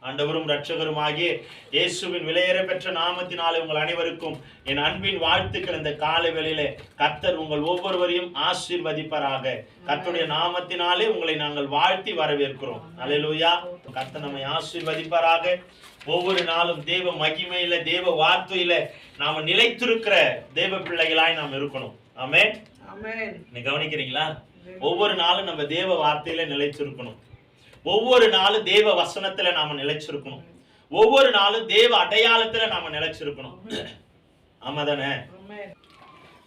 ஆண்டவரும் இரட்சகருமாகிய இயேசுவின் விலையேற பெற்ற நாமத்தினாலே உங்கள் அனைவருக்கும் என் அன்பின் வாழ்த்துக்கள். இந்த காலை வேளையிலே கர்த்தர் உங்கள் ஒவ்வொருவரையும் ஆசீர்வதிப்பாராக. கர்த்தருடைய நாமத்தினாலே உங்களை நாங்கள் வாழ்த்தி வரவேற்கிறோம். அல்லேலூயா. கர்த்தர் நம்மை ஆசீர்வதிப்பாராக. ஒவ்வொரு நாளும் தேவ மகிமையில தேவ வார்த்தையில நாம நிலைத்திருக்கிற தேவ பிள்ளைகளாய் நாம் இருக்கணும். ஆமென். நீ கவனிக்கிறீங்களா? ஒவ்வொரு நாளும் நம்ம தேவ வார்த்தையில நிலைச்சிருக்கணும். ஒவ்வொரு நாளும் தேவ வசனத்துல நாம நிலைச்சிருக்கணும். ஒவ்வொரு நாளும் தேவ அடையாளத்துல நாம நிலைச்சிருக்கணும். ஆமாதானே?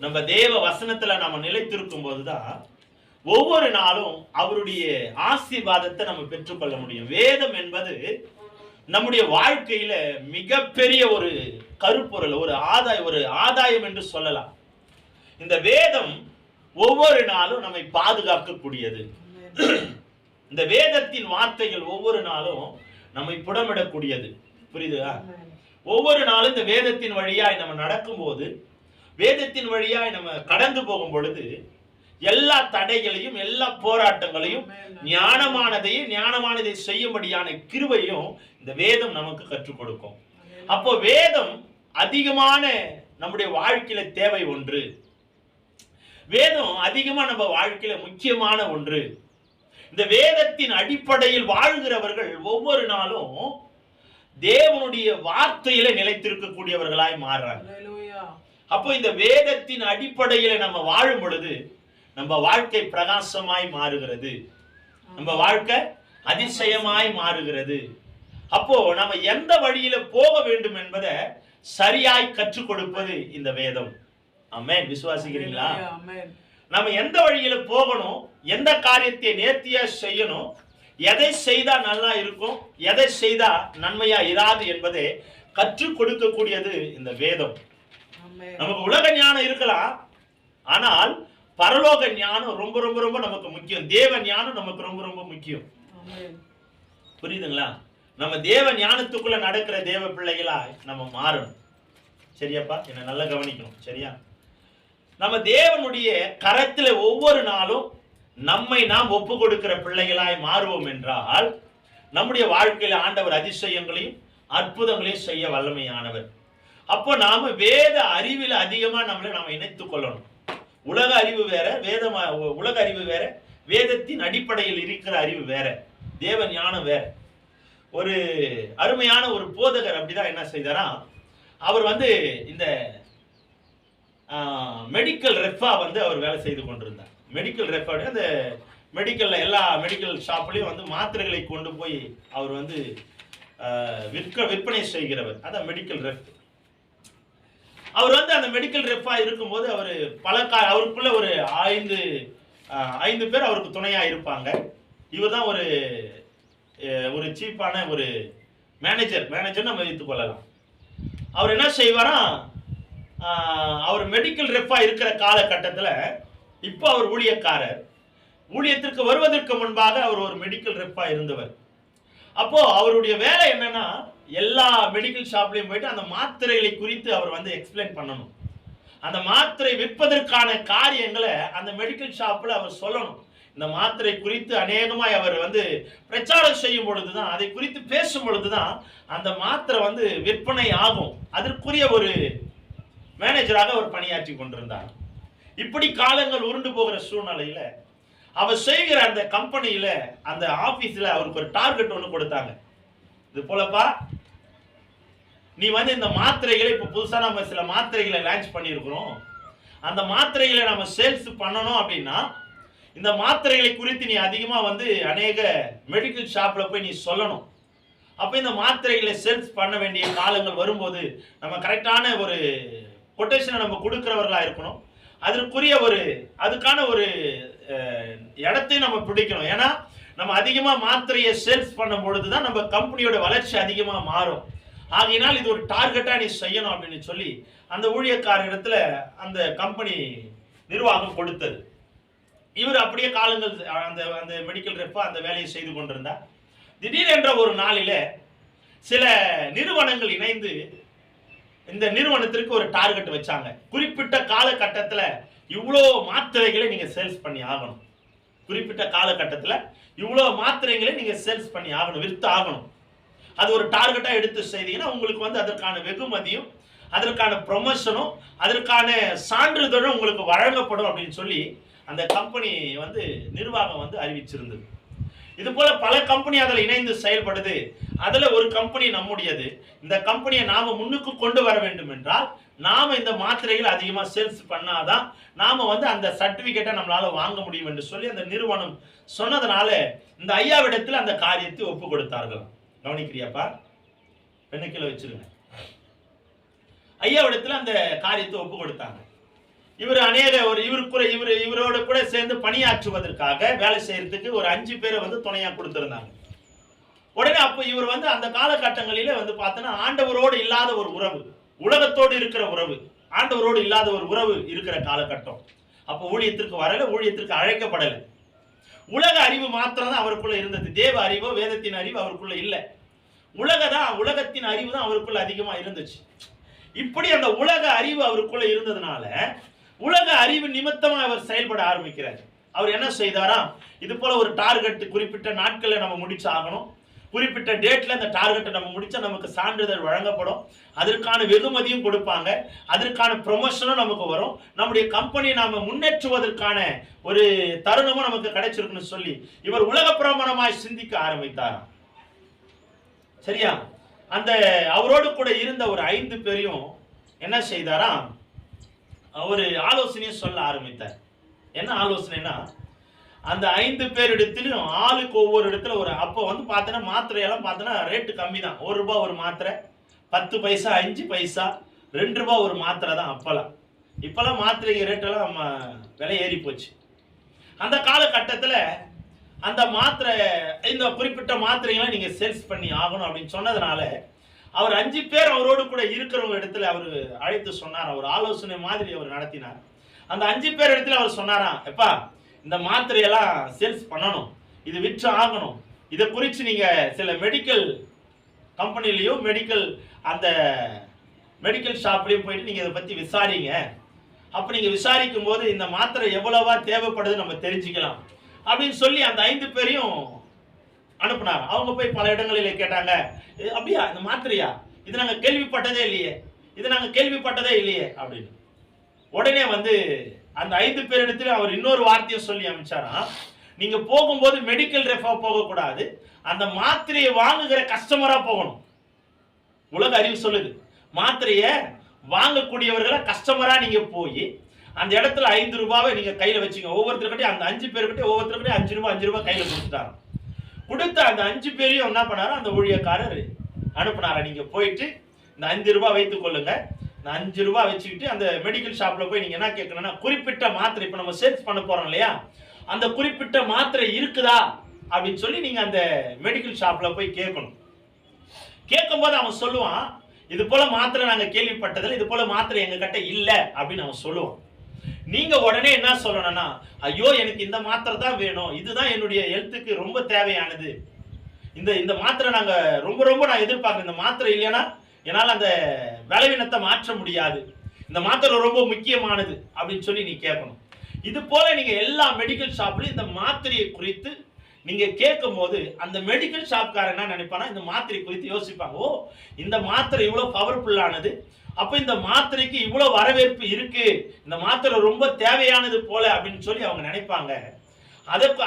நம்ம தேவ வசனத்துல நாம நிலைத்திருக்கும் போதுதான் ஒவ்வொரு நாளும் அவருடைய ஆசீர்வாதத்தை நம்ம பெற்றுக்கொள்ள முடியும். வேதம் என்பது நம்முடைய வாழ்க்கையில மிகப்பெரிய ஒரு கருப்பொருள், ஒரு ஆதாயம் என்று சொல்லலாம். இந்த வேதம் ஒவ்வொரு நாளும் நம்மை பாதுகாக்கக்கூடியது. இந்த வேதத்தின் வார்த்தைகள் ஒவ்வொரு நாளும் நம்மை புடமிடக்கூடியது. புரியுதா? ஒவ்வொரு நாளும் இந்த வேதத்தின் வழியாய் நம்ம நடக்கும் போது, வேதத்தின் வழியாய் நம்ம கடந்து போகும் பொழுது, எல்லா தடைகளையும் எல்லா போராட்டங்களையும் ஞானமானதை செய்யும்படியான கிருபையும் இந்த வேதம் நமக்கு கற்றுக் கொடுக்கும். அப்போ வேதம் அதிகமான நம்முடைய வாழ்க்கையில தேவை ஒன்று. வேதம் அதிகமா நம்ம வாழ்க்கையில முக்கியமான ஒன்று. இந்த வேதத்தின் அடிப்படையில் வாழ்கிறவர்கள் ஒவ்வொரு நாளும் தேவனுடைய வார்த்தையில நிலைத்திருக்கக்கூடியவர்களாய் மாறுறாங்க. அப்போ இந்த வேதத்தின் அடிப்படையில நம்ம வாழும் பொழுது நம்ம வாழ்க்கை பிரகாசமாய் மாறுகிறது, நம்ம வாழ்க்கை அதிசயமாய் மாறுகிறது. அப்போ நம்ம எந்த வழியில போக வேண்டும் என்பதை சரியாய் கற்றுக் கொடுப்பது இந்த வேதம். ஆமென். விசுவாசிக்கிறீங்களா? நம்ம எந்த வழியில போகணும், எந்த காரியத்தை நேர்த்தியா செய்யணும், எதை செய்தா நல்லா இருக்கும், எதை செய்தா நன்மையா இராது என்பதை கற்றுக் கொடுக்கக்கூடியது இந்த வேதம். நமக்கு உலக ஞானம் இருக்கலாம், ஆனால் பரலோக ஞானம் ரொம்ப ரொம்ப ரொம்ப நமக்கு முக்கியம். தேவ ஞானம் நமக்கு ரொம்ப ரொம்ப முக்கியம். புரியுதுங்களா? நம்ம தேவ ஞானத்துக்குள்ள நடக்கிற தேவ பிள்ளைகளா நம்ம மாறணும். சரியாப்பா? என்ன நல்லா கவனிக்கணும். சரியா? நம்ம தேவனுடைய கரத்துல ஒவ்வொரு நாளும் நம்மை நாம் ஒப்பு கொடுக்கிற பிள்ளைகளாய் மாறுவோம் என்றால் நம்முடைய வாழ்க்கையில ஆண்டவர் அதிசயங்களையும் அற்புதங்களையும் செய்ய வல்லமையானவர். அப்போ நாம வேத அறிவில் அதிகமா நாம இணைத்துக் கொள்ளணும். உலக அறிவு வேற, உலக அறிவு வேற, வேதத்தின் அடிப்படையில் இருக்கிற அறிவு வேற, தேவ ஞானம் வேற. ஒரு அருமையான ஒரு போதகர் அப்படிதான் என்ன செய்தாரா, அவர் இந்த மெடிக்கல் ரெஃபா அவர் வேலை செய்து கொண்டிருந்தார். மெடிக்கல் ரெஃபா அந்த மெடிக்கல்ல எல்லா மெடிக்கல் ஷாப்லயும் மாத்திரைகளை கொண்டு போய் அவர் விற்பனை செய்கிறவர். அதான் மெடிக்கல் ரெஃப். அவர் அந்த மெடிக்கல் ரெஃபா இருக்கும்போது அவர் அவருக்குள்ள ஒரு 5 பேர் அவருக்கு துணையா இருப்பாங்க. இவர் தான் ஒரு சீப்பான ஒரு மேனேஜர் நம்ம வைத்துக் கொள்ளலாம். அவர் என்ன செய்வாரா, அவர் மெடிக்கல் ரெஃபா இருக்கிற காலகட்டத்தில் இப்போ அவர் ஊழியக்காரர். ஊழியத்திற்கு வருவதற்கு முன்பாக அவர் ஒரு மெடிக்கல் ரெஃபா இருந்தவர். அப்போ அவருடைய வேலை என்னன்னா, எல்லா மெடிக்கல் ஷாப்லையும் போயிட்டு அந்த மாத்திரைகளை குறித்து அவர் எக்ஸ்பிளைன் பண்ணணும். அந்த மாத்திரை விற்பதற்கான காரியங்களை அந்த மெடிக்கல் ஷாப்ல அவர் சொல்லணும். இந்த மாத்திரை குறித்து அநேகமாய் அவர் பிரச்சாரம் செய்யும் பொழுதுதான், அதை குறித்து பேசும் பொழுதுதான் அந்த மாத்திரை விற்பனை ஆகும். அதற்குரிய ஒரு மேனேஜராக அவர் பணியாற்றி கொண்டிருந்தார். இப்படி காலங்கள் உருண்டு போகிற சூழ்நிலையில அவர் செய்கிற அந்த கம்பெனியில, அந்த ஆபீஸ்ல அவருக்கு ஒரு டார்கெட் ஒன்று கொடுத்தாங்க. இது போலப்பா, நீ இந்த மாத்திரைகளை இப்ப புதுசா நம்ம சில மாத்திரைகளை லான்ச் பண்ணியிருக்கிறோம், அந்த மாத்திரைகளை நம்ம சேல்ஸ் பண்ணணும் அப்படின்னா இந்த மாத்திரைகளை குறித்து நீ அதிகமா அநேக மெடிக்கல் ஷாப்ல போய் நீ சொல்லணும். அப்ப இந்த மாத்திரைகளை சேல்ஸ் பண்ண வேண்டிய காலங்கள் வரும்போது நம்ம கரெக்டான ஒரு கொட்டேஷனை நம்ம கொடுக்கிறவர்களா இருக்கணும். அதுக்கான ஒரு இடத்தையும் நம்ம பிடிக்கணும். ஏன்னா நம்ம அதிகமா மாத்திரையை சேல்ஸ் பண்ணும் பொழுதுதான் நம்ம கம்பெனியோட வளர்ச்சி அதிகமா மாறும். ஆகையினால் இது ஒரு டார்கெட்டா நீ செய்யணும் அப்படின்னு சொல்லி அந்த ஊழியக்காரரிடத்துல அந்த கம்பெனி நிர்வாகம் கொடுத்தது. இவர் அப்படியே காலங்கள் அந்த மெடிக்கல் ரெப்பா அந்த வேலையை செய்து கொண்டிருந்தார். திடீரென்ற ஒரு நாளில சில நிறுவனங்கள் இணைந்து இந்த நிறுவனத்திற்கு ஒரு டார்கெட் வச்சாங்க. குறிப்பிட்ட காலகட்டத்தில் இவ்வளோ மாத்திரைகளை நீங்க சேல்ஸ் பண்ணி ஆகணும். குறிப்பிட்ட காலகட்டத்தில் இவ்வளோ மாத்திரைகளை நீங்க சேல்ஸ் பண்ணி ஆகணும், விற்று ஆகணும். அது ஒரு டார்கெட்டா எடுத்து செய்தீங்கன்னா உங்களுக்கு வந்து அதற்கான வெகுமதியும் அதற்கான ப்ரொமோஷனும் அதற்கான சான்றிதழும் உங்களுக்கு வழங்கப்படும் அப்படின்னு சொல்லி அந்த கம்பெனி வந்து நிர்வாகம் வந்து அறிவிச்சிருந்தது. இது போல பல கம்பெனி அதில் இணைந்து செயல்படுது. அதுல ஒரு கம்பெனி நம்முடையது. இந்த கம்பெனியை நாம முன்னுக்கு கொண்டு வர வேண்டும் என்றால் நாம இந்த மாத்திரைகள் அதிகமா சேல்ஸ் பண்ணாதான் நாம வந்து அந்த சர்டிபிகேட்டை நம்மளால வாங்க முடியும் என்று சொல்லி அந்த நிறுவனம் சொன்னதுனால இந்த ஐயாவிடத்தில் அந்த காரியத்தை ஒப்பு கொடுத்தார்கள். கவனிக்கிறியாப்பா? பெண்ணுக்கில வச்சிருங்க. ஐயாவிடத்தில் அந்த காரியத்தை ஒப்பு கொடுத்தாங்க. இவர் இவரோட கூட சேர்ந்து பணியாற்றுவதற்காக வேலை செய்யறதுக்கு ஒரு 5 பேரை வந்து துணையா கொடுத்திருந்தாங்க. உடனே அப்ப இவர் வந்து அந்த காலகட்டங்களிலே வந்து பார்த்தோன்னா ஆண்டவரோடு இல்லாத ஒரு உறவு, உலகத்தோடு இருக்கிற உறவு, ஆண்டவரோடு இல்லாத ஒரு உறவு இருக்கிற காலகட்டம். அப்ப ஊழியத்திற்கு வரல, ஊழியத்திற்கு அழைக்கப்படல. உலக அறிவு மாத்திரம் தான் அவருக்குள்ள இருந்தது. தேவ அறிவோ வேதத்தின் அறிவு அவருக்குள்ள இல்லை. உலகத்தின் அறிவு தான் அவருக்குள்ள அதிகமா இருந்துச்சு. இப்படி அந்த உலக அறிவு அவருக்குள்ள இருந்ததுனால உலக அறிவு நிமித்தமா அவர் செயல்பட ஆரம்பிக்கிறார். அவர் என்ன செய்தாராம், இது போல ஒரு டார்கெட் குறிப்பிட்ட நாட்களில் நம்ம முடிச்சு ஆகணும், குறிப்பிட்ட டேட்ல அந்த டார்கெட்டை நம்ம முடிச்சா நமக்கு சான்றிதழ் வழங்கப்படும், அதற்கான வெகுமதியும் கொடுப்பாங்க, அதற்கான ப்ரொமோஷனும் நமக்கு வரும், நம்முடைய கம்பெனியை நாம முன்னேற்றுவதற்கான ஒரு தருணமும் நமக்கு கிடைச்சிருக்குன்னு சொல்லி இவர் உலக பிரமாணமாய் சிந்திக்க ஆரம்பித்தாராம். சரியா? அந்த அவரோடு கூட இருந்த ஒரு 5 பேரையும் என்ன செய்தாராம், ஒரு ஆலோசனையை சொல்ல ஆரம்பித்தார். என்ன ஆலோசனைனா, அந்த 5 பேரிடத்திலும் ஆளுக்கு ஒவ்வொரு இடத்துல ஒரு, அப்போ வந்து பார்த்தீங்கன்னா மாத்திரையெல்லாம் பார்த்தீங்கன்னா ரேட்டு கம்மி தான். 1 ரூபாய் ஒரு மாத்திரை, 10 பைசா, 5 பைசா, 2 ரூபாய் ஒரு மாத்திரை தான் அப்பெல்லாம். இப்பெல்லாம் மாத்திரைக்கு ரேட்டெல்லாம் விலை ஏறி போச்சு. அந்த காலகட்டத்தில் அந்த மாத்திரை, இந்த குறிப்பிட்ட மாத்திரைகளை நீங்க சேல்ஸ் பண்ணி ஆகணும் அப்படின்னு சொன்னதுனால அவர் 5 பேர் அவரோடு கூட இருக்கிறவங்க இடத்துல அவர் அழைத்து சொன்னார். அவர் ஆலோசனை மாதிரி அவர் நடத்தினார். அந்த 5 பேர் இடத்துல அவர் சொன்னாராம், எப்பா இந்த மாத்திரையெல்லாம் சேல்ஸ் பண்ணணும், இது விற்று ஆகணும், இதை குறித்து நீங்க சில மெடிக்கல் கம்பெனிலையோ அந்த மெடிக்கல் ஷாப்லையும் போயிட்டு நீங்க இதை பத்தி விசாரிங்க. அப்ப நீங்க விசாரிக்கும் போது இந்த மாத்திரை எவ்வளவா தேவைப்படுது நம்ம தெரிஞ்சுக்கலாம் அப்படின்னு சொல்லி அந்த 5 பேரையும் அனுப்புனார். அவங்க போய் பல இடங்களிலே கேட்டாங்க, அப்படியா இந்த மாத்திரையா, இது நாங்க கேள்விப்பட்டதே இல்லையே அப்படின்னு. உடனே வந்து அந்த 5 பேர் இடத்துல அவர் இன்னொரு வார்த்தையை சொல்லி அமைச்சாராம், நீங்க போகும்போது மெடிக்கல் ரெஃபா போகக்கூடாது, அந்த மாத்திரையை வாங்குகிற கஸ்டமரா போகணும். உலக அறிவு சொல்லுது, மாத்திரையை வாங்கக்கூடியவர்களை கஸ்டமரா நீங்க போய் அந்த இடத்துல 5 ரூபாவை நீங்க கையில வச்சுங்க. ஒவ்வொருத்தருக்கிட்டே அந்த 5 பேருக்கிட்டே ஒவ்வொருத்தருக்கிட்டே 5 ரூபாய் கையில கொடுத்துட்டாரு. கொடுத்த அந்த 5 பேரையும் என்ன பண்ணாரு, அந்த ஊழியக்காரர் அனுப்புனாரா, நீங்க போயிட்டு இந்த 5 ரூபாய் வைத்துக் கொள்ளுங்க, இந்த 5 ரூபாய் வச்சுக்கிட்டு அந்த மெடிக்கல் ஷாப்ல போய் நீங்க என்ன கேட்கணும்னா, குறிப்பிட்ட மாத்திரை, இப்ப நம்ம சேல்ஸ் பண்ண போறோம் இல்லையா, அந்த குறிப்பிட்ட மாத்திரை இருக்குதா அப்படின்னு சொல்லி நீங்க அந்த மெடிக்கல் ஷாப்ல போய் கேட்கணும். கேட்கும்போது அவன் சொல்லுவான், இது போல மாத்திரை நாங்க கேள்விப்பட்டதில்லை, இது போல மாத்திரை எங்க கிட்ட இல்ல அப்படின்னு அவன் சொல்லுவான். நீங்க உடனே என்ன சொல்லணும்னா, ஐயோ எனக்கு இந்த மாத்திரை தான் வேணும், இதுதான் என்னுடைய ஹெல்த்துக்கு ரொம்ப தேவையானது, இந்த மாத்திரை நாங்க ரொம்ப நான் எதிர்பார்க்கிறேன், இந்த மாத்திரை இல்லைன்னா என்னால் அந்த பலவீனத்தை மாற்ற முடியாது, இந்த மாத்திரை ரொம்ப முக்கியமானது அப்படின்னு சொல்லி நீ கேட்கணும். இது போல நீங்க எல்லா மெடிக்கல் ஷாப்லயும் இந்த மாத்திரையை குறித்து நீங்க கேட்கும் போது அந்த மெடிக்கல் ஷாப்காரன் என்ன நினைப்பானா, இந்த மாத்திரை குறித்து யோசிப்பாங்க, ஓ இந்த மாத்திரை இவ்வளவு பவர்ஃபுல்லானது, அப்ப இந்த மாத்திரைக்கு இவ்வளவு வரவேற்பு இருக்கு, இந்த மாத்திரை ரொம்ப தேவையானது போல அப்படின்னு சொல்லி அவங்க நினைப்பாங்க. அதற்கு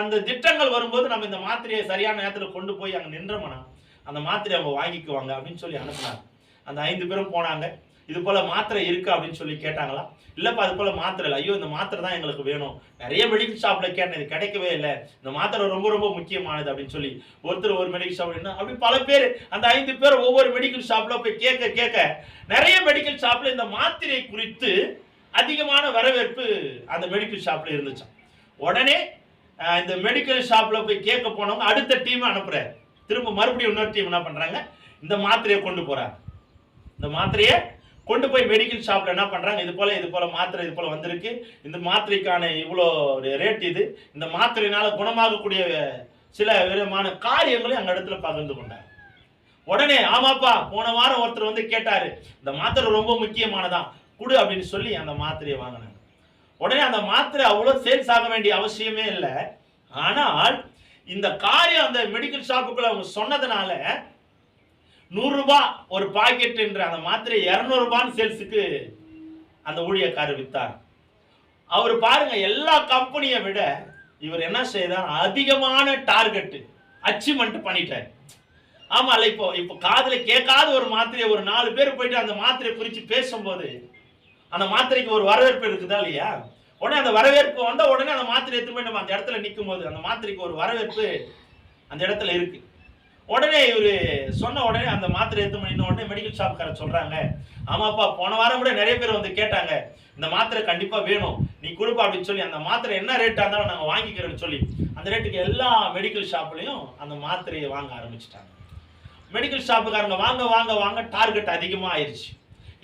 அந்த திட்டங்கள் வரும்போது நம்ம இந்த மாத்திரையை சரியான நேரத்தில் கொண்டு போய் அங்க நின்றோம்னா அந்த மாத்திரை அவங்க வாங்கிக்குவாங்க அப்படின்னு சொல்லி அனுப்புனாங்க. அந்த 5 பேரும் போனாங்க. இது போல மாத்திரை இருக்கா அப்படின்னு சொல்லி கேட்டாங்களா, இல்லப்பா அது போல மாத்திரை இல்லை, ஐயோ இந்த மாத்திரை தான் எங்களுக்கு வேணும், நிறைய மெடிக்கல் ஷாப்ல கேட்டேன் இது கிடைக்கவே இல்லை, இந்த மாத்திரை ரொம்ப முக்கியமானது அப்படின்னு சொல்லி ஒருத்தர் ஒரு மெடிக்கல் ஷாப், அப்படி பல பேர் அந்த 5 பேர் ஒவ்வொரு மெடிக்கல் ஷாப்ல போய் கேட்க நிறைய மெடிக்கல் ஷாப்ல இந்த மாத்திரை குறித்து அதிகமான வரவேற்பு அந்த மெடிக்கல் ஷாப்ல இருந்துச்சு. உடனே இந்த மெடிக்கல் ஷாப்ல போய் கேட்க போனவங்க அடுத்த டீம் அனுப்புறாரு. திரும்ப மறுபடியும் இன்னொரு டீம் என்ன பண்றாங்க, இந்த மாத்திரையை கொண்டு போறாங்க. இந்த மாத்திரையை கொண்டு போய் மெடிக்கல் ஷாப்ல என்ன பண்றாங்க, இது போல மாத்திரை இது போல வந்திருக்கு, இந்த மாத்திரைக்கான இவ்வளோ ரேட், இந்த மாத்திரையினால குணமாகக்கூடிய சில விதமான காரியங்களை அந்த இடத்துல பகிர்ந்து கொண்டார். உடனே ஆமாப்பா போன வாரம் ஒருத்தர் வந்து கேட்டாரு, இந்த மாத்திரை ரொம்ப முக்கியமானதான் குடு அப்படின்னு சொல்லி அந்த மாத்திரையை வாங்கினாங்க. உடனே அந்த மாத்திரை அவ்வளோ சேல்ஸ் ஆக வேண்டிய அவசியமே இல்லை. ஆனால் இந்த காரியம் அந்த மெடிக்கல் ஷாப்புக்குள்ள அவங்க சொன்னதுனால 100 ரூபாய் ஒரு பாக்கெட் என்ற அந்த மாத்திரை 200 ரூபாய் சேல்ஸுக்கு அந்த ஊழியக்காரர் வித்தார். அவர் பாருங்க, எல்லா கம்பெனியை விட இவர் என்ன செய்தார், அதிகமான டார்கெட் அச்சீவ்மெண்ட் பண்ணிட்டார். ஆமா, இப்போ காதுல கேட்காத ஒரு மாத்திரையை ஒரு 4 பேர் போயிட்டு அந்த மாத்திரையை குறித்து பேசும்போது அந்த மாத்திரைக்கு ஒரு வரவேற்பு இருக்குதா இல்லையா? உடனே அந்த வரவேற்பு வந்த உடனே அந்த மாத்திரை எடுத்து போய் நம்ம அந்த இடத்துல நிற்கும் போது அந்த மாத்திரைக்கு ஒரு வரவேற்பு அந்த இடத்துல இருக்கு. உடனே இவரு சொன்ன உடனே அந்த மாத்திரை எடுத்து பண்ணி உடனே மெடிக்கல் ஷாப்காரர் சொல்றாங்க, ஆமாப்பா போன வாரம் கூட நிறைய பேர் வந்து கேட்டாங்க, இந்த மாத்திரை கண்டிப்பா வேணும் நீ கொடுப்பா அப்படின்னு சொல்லி அந்த மாத்திரை என்ன ரேட்டா இருந்தாலும் நாங்க வாங்கிக்கிறோம்னு சொல்லி அந்த ரேட்டுக்கு எல்லா மெடிக்கல் ஷாப்லயும் அந்த மாத்திரையை வாங்க ஆரம்பிச்சிட்டாங்க. மெடிக்கல் ஷாப்புக்காரங்க வாங்க வாங்க வாங்க டார்கெட் அதிகமா ஆயிடுச்சு.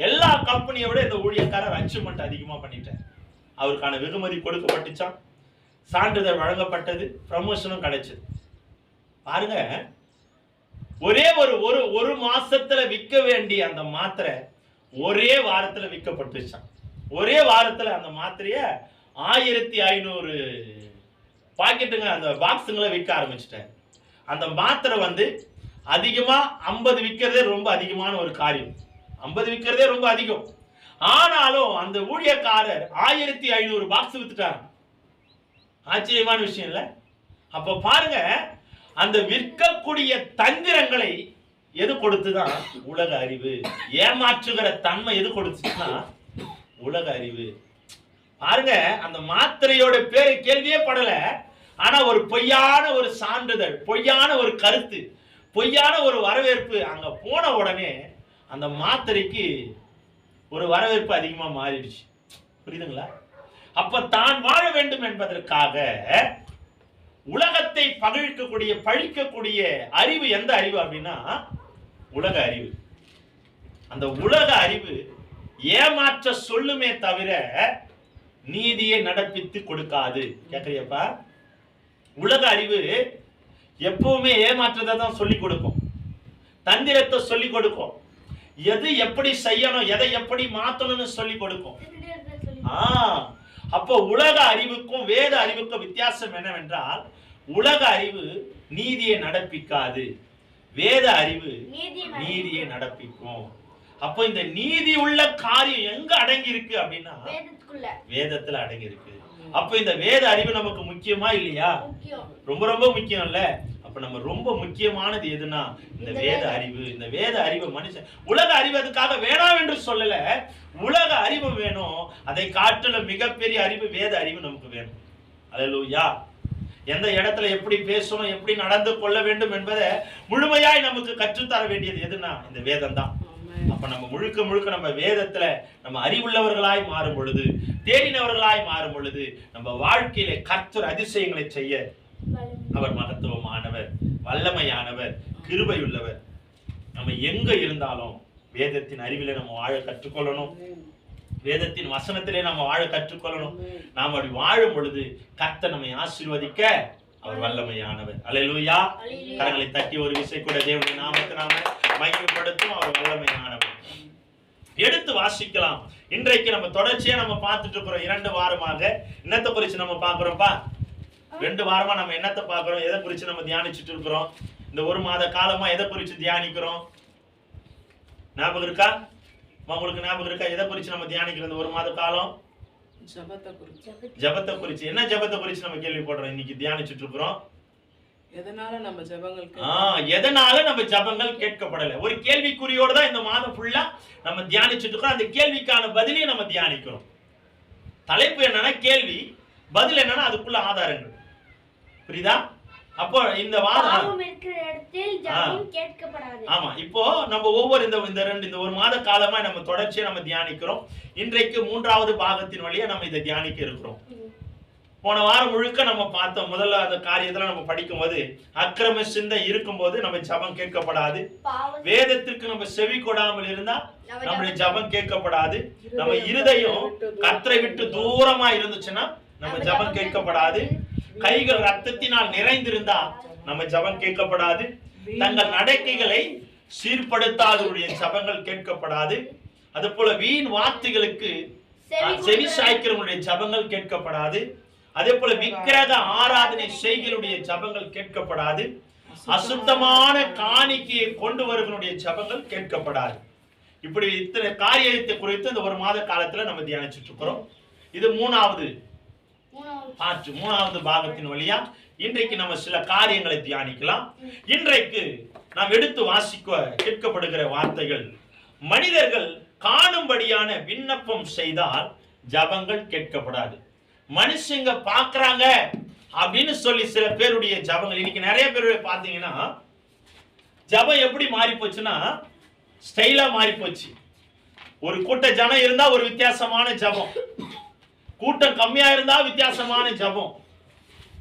எல்லா கம்பெனியை விட இந்த ஊழியக்காரர் அச்சீவ்மெண்ட் அதிகமா பண்ணிட்டார். அவருக்கான வெகுமதி கொடுக்கப்பட்டுச்சான், சான்றிதழ் வழங்கப்பட்டது, ப்ரமோஷனும் கிடைச்சது. பாருங்க, ஒரே ஒரு மாசத்துல விற்க வேண்டிய அந்த மாத்திரை ஒரே வாரத்துல விற்கப்பட்டுச்சான். ஒரே வாரத்துல அந்த மாத்திரைய 1500 பாக்கெட்டுங்க அந்த பாக்ஸுங்களை விற்க ஆரம்பிச்சிட்டார். அந்த மாத்திரை அதிகமா 50 விற்கிறதே ரொம்ப அதிகமான ஒரு காரியம். 50 விற்கிறதே ரொம்ப அதிகம். ஆனாலும் அந்த ஊழியக்காரர் 1500 பாக்ஸ் வித்துட்டார். ஆச்சரியமான விஷயம் இல்ல? அப்ப பாருங்க, அந்த விற்கக்கூடிய தந்திரங்களை எது கொடுத்துதான்? உலக அறிவு. ஏமாற்றுகிற தன்மை எது கொடுத்துச்சுன்னா உலக அறிவு. பாருங்க, அந்த மாத்திரையோட பேரு கேள்வியே படல. ஆனா ஒரு பொய்யான ஒரு சான்றிதழ், பொய்யான ஒரு கருத்து, பொய்யான ஒரு வரவேற்பு அங்க போன உடனே அந்த மாத்திரைக்கு ஒரு வரவேற்பு அதிகமா மாறிடுச்சு. புரியுதுங்களா? அப்ப தான் வாழ வேண்டும் என்பதற்காக உலகத்தை பழிக்கக்கூடிய அறிவு எந்த அறிவு அப்படின்னா உலக அறிவு. அந்த உலக அறிவு ஏமாற்ற சொல்லுமே தவிர நீதியை நடப்பித்து கொடுக்காது. கேக்குறியப்பா? உலக அறிவு எப்பவுமே ஏமாற்றத்தை தான் சொல்லிக் கொடுக்கும், தந்திரத்தை சொல்லிக் கொடுக்கும், எது எப்படி செய்யணும், எதை எப்படி மாத்தணும்னு சொல்லிக் கொடுக்கும். அப்போ உலக அறிவுக்கும் வேத அறிவுக்கும் வித்தியாசம் என்னவென்றால், உலக அறிவு நீதியை நடப்பிக்காது, வேத அறிவு நீதியை நடப்பிக்கும். அப்போ இந்த நீதி உள்ள காரியம் எங்க அடங்கி இருக்கு அப்படின்னா வேதத்துல அடங்கி இருக்கு. அப்ப இந்த வேத அறிவு நமக்கு முக்கியமா இல்லையா? ரொம்ப ரொம்ப முக்கியம் இல்ல? அப்ப நம்ம ரொம்ப முக்கியமானது எதுனா இந்த வேத அறிவு. இந்த வேத அறிவு மனுஷன் உலக அறிவு அதுக்காக வேணாம் என்று சொல்லல. உலக அறிவு வேணும், அதை காட்டுல மிகப்பெரிய அறிவு வேத அறிவு நமக்கு வேணும். அல்லேலூயா. எந்த இடத்துல எப்படி பேசணும், எப்படி நடந்து கொள்ள வேண்டும் என்பதை முழுமையாய் நமக்கு கற்றுத்தர வேண்டியது எதுனா இந்த வேதம் தான். அப்ப நம்ம முழுக்க முழுக்க நம்ம வேதத்துல நம்ம அறிவுள்ளவர்களாய் மாறும் பொழுது, தேடினவர்களாய் மாறும் பொழுது நம்ம வாழ்க்கையில கர்த்தர் அதிசயங்களை செய்ய அவர் மகத்துவமானவர், வல்லமையானவர், கிருபையுள்ளவர். நம்ம எங்க இருந்தாலும் வேதத்தின் அறிவில நம்ம வாழ கற்றுக்கொள்ளணும், வேதத்தின் வசனத்திலே நம்ம வாழ கற்றுக்கொள்ளணும். நாம் அப்படி வாழும் பொழுது கர்த்தர் நம்மை ஆசீர்வதிக்க அவர் வல்லமையானவர். அல்லேலூயா. கரங்களை தட்டி ஒரு விசை கூட தேவனுடைய நாமத்தை நாம மகிமைப்படுத்தும். அவர் வல்லமையானவர். எடுத்து வாசிக்கலாம். இன்றைக்கு நம்ம தொடர்ச்சியா நம்ம பார்த்துட்டு இருக்கிறோம். 2 வாரமாக என்னத்தை குறிச்சு நம்ம பார்க்கிறோம்ப்பா? 2 வாரமா நம்ம என்னத்தை பார்க்கிறோம், எதை குறிச்சு நம்ம தியானிச்சுட்டு இருக்கிறோம்? இந்த 1 மாத காலமா எதை குறிச்சு தியானிக்கிறோம்? ஞாபகம் இருக்கா? உங்களுக்கு ஞாபகம் இருக்கா? எதை குறிச்சு நம்ம தியானிக்கிறோம் இந்த 1 மாத காலம்? ஜெபத்தை குறிச்சு. என்ன ஜெபத்தை குறிச்சு நம்ம கேள்விப்படுறோம், இன்னைக்கு தியானிச்சுட்டு இருக்கிறோம்? எதனால நம்ம ஜெபங்கள் கேட்கப்படல? ஒரு கேள்விக்குறியோட தான் இந்த மாதம் ஃபுல்லா நம்ம தியானிச்சுட்டு இருக்கோம். அந்த கேள்விக்கான பதிலையும் நம்ம தியானிக்கிறோம். தலைப்பு என்னன்னா கேள்வி, பதில் என்னன்னா அதுக்குள்ள ஆதாரங்கள். புரியுதா? அப்போ இந்த வாரம் ஆமா, இப்போ நம்ம ஒவ்வொரு இந்த 1 மாத காலமா நம்ம தொடர்ச்சியா நம்ம தியானிக்கிறோம். இன்றைக்கு 3வது பாகத்தின் வழியா நம்ம இதை தியானிக்க இருக்கிறோம். போன வாரம் முழுக்க நம்ம பார்த்தோம். முதல்ல அந்த காரியத்துல நம்ம படிக்கும் போது அக்கிரம சிந்தை இருக்கும் போது நம்ம ஜெபம் கேட்கப்படாது. வேதத்திற்கு நம்ம செவி கொடாமல் இருந்தா நம்முடைய ஜெபம் கேட்கப்படாது. நம்ம இருதயம் கர்த்தரை விட்டு தூரமா இருந்துச்சுன்னா நம்ம ஜெபம் கேட்கப்படாது. கைகள் ரத்தத்தினால் நிறைந்திருந்தா நம்ம ஜெபம் கேட்கப்படாது. தங்கள் நடக்கைகளை சீர்படுத்தாதவருடைய ஜெபங்கள் கேட்கப்படாது. அது போல வீண் வார்த்தைகளுக்கு செவி சாய்க்கிறவங்களுடைய ஜெபங்கள் கேட்கப்படாது. அதே போல விக்கிரக ஆராதனை செய்களுடைய ஜபங்கள் கேட்கப்படாது. அசுத்தமான காணிக்கையை கொண்டு வருவனுடைய ஜபங்கள் கேட்கப்படாது. இப்படி இத்தனை காரியத்தை குறித்து இந்த ஒரு மாத காலத்துல நம்ம தியானிச்சுட்டு இருக்கிறோம். இது மூணாவது பாகத்தின் வழியா இன்றைக்கு நம்ம சில காரியங்களை தியானிக்கலாம். இன்றைக்கு நாம் எடுத்து வாசிக்க கேட்கப்படுகிற வார்த்தைகள், மனிதர்கள் காணும்படியான விண்ணப்பம் செய்தால் ஜபங்கள் கேட்கப்படாது. மனுஷங்க பாக்குறாங்க அப்படின்னு சொல்லி சில பேருடைய ஜபங்கள், இன்னைக்கு நிறைய பேருடைய பாத்தீங்கன்னா ஜபம் எப்படி மாறி போச்சுன்னா ஸ்டைலா மாறி போச்சு. ஒரு கூட்ட ஜனம் இருந்தா ஒரு வித்தியாசமான ஜபம், கூட்டம் கம்மியா இருந்தா வித்தியாசமான ஜபம்,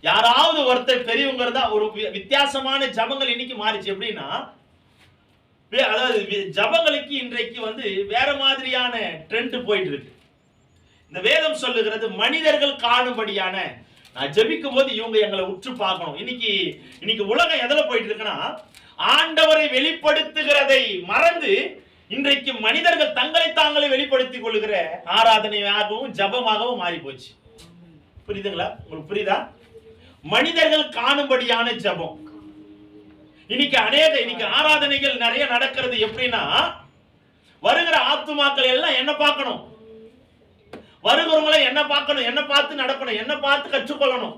யாராவது ஒருத்தர் பெரியவங்க இருந்தா ஒரு வித்தியாசமான ஜபங்கள் இன்னைக்கு மாறிச்சு. எப்படின்னா அதாவது ஜபங்களுக்கு இன்றைக்கு வேற மாதிரியான ட்ரெண்ட் போயிட்டு இருக்கு. இந்த வேதம் சொல்லுகிறது மனிதர்கள் காணும்படியான, நான் ஜெபிக்கும் போது இவங்க எங்களை உற்று பார்க்கணும். இன்னைக்கு உலகம் எதுல போயிட்டு இருக்குன்னா ஆண்டவரை வெளிப்படுத்துகிறதை மறந்து இன்றைக்கு மனிதர்கள் தங்களை தாங்களே வெளிப்படுத்திக் கொள்ளுகிற ஆராதனையாகவும் ஜபமாகவும் மாறி போச்சு. புரியுதுங்களா? உங்களுக்கு புரியுதா? மனிதர்கள் காணும்படியான ஜபம். இன்னைக்கு ஆராதனைகள் நிறைய நடக்கிறது. எப்படின்னா வருகிற ஆத்துமாக்கள் எல்லாம் என்ன பார்க்கணும், வருகிறவங்களை என்ன பார்க்கணும், என்ன பார்த்து நடக்கணும், என்ன பார்த்து கற்றுக்கொள்ளணும்.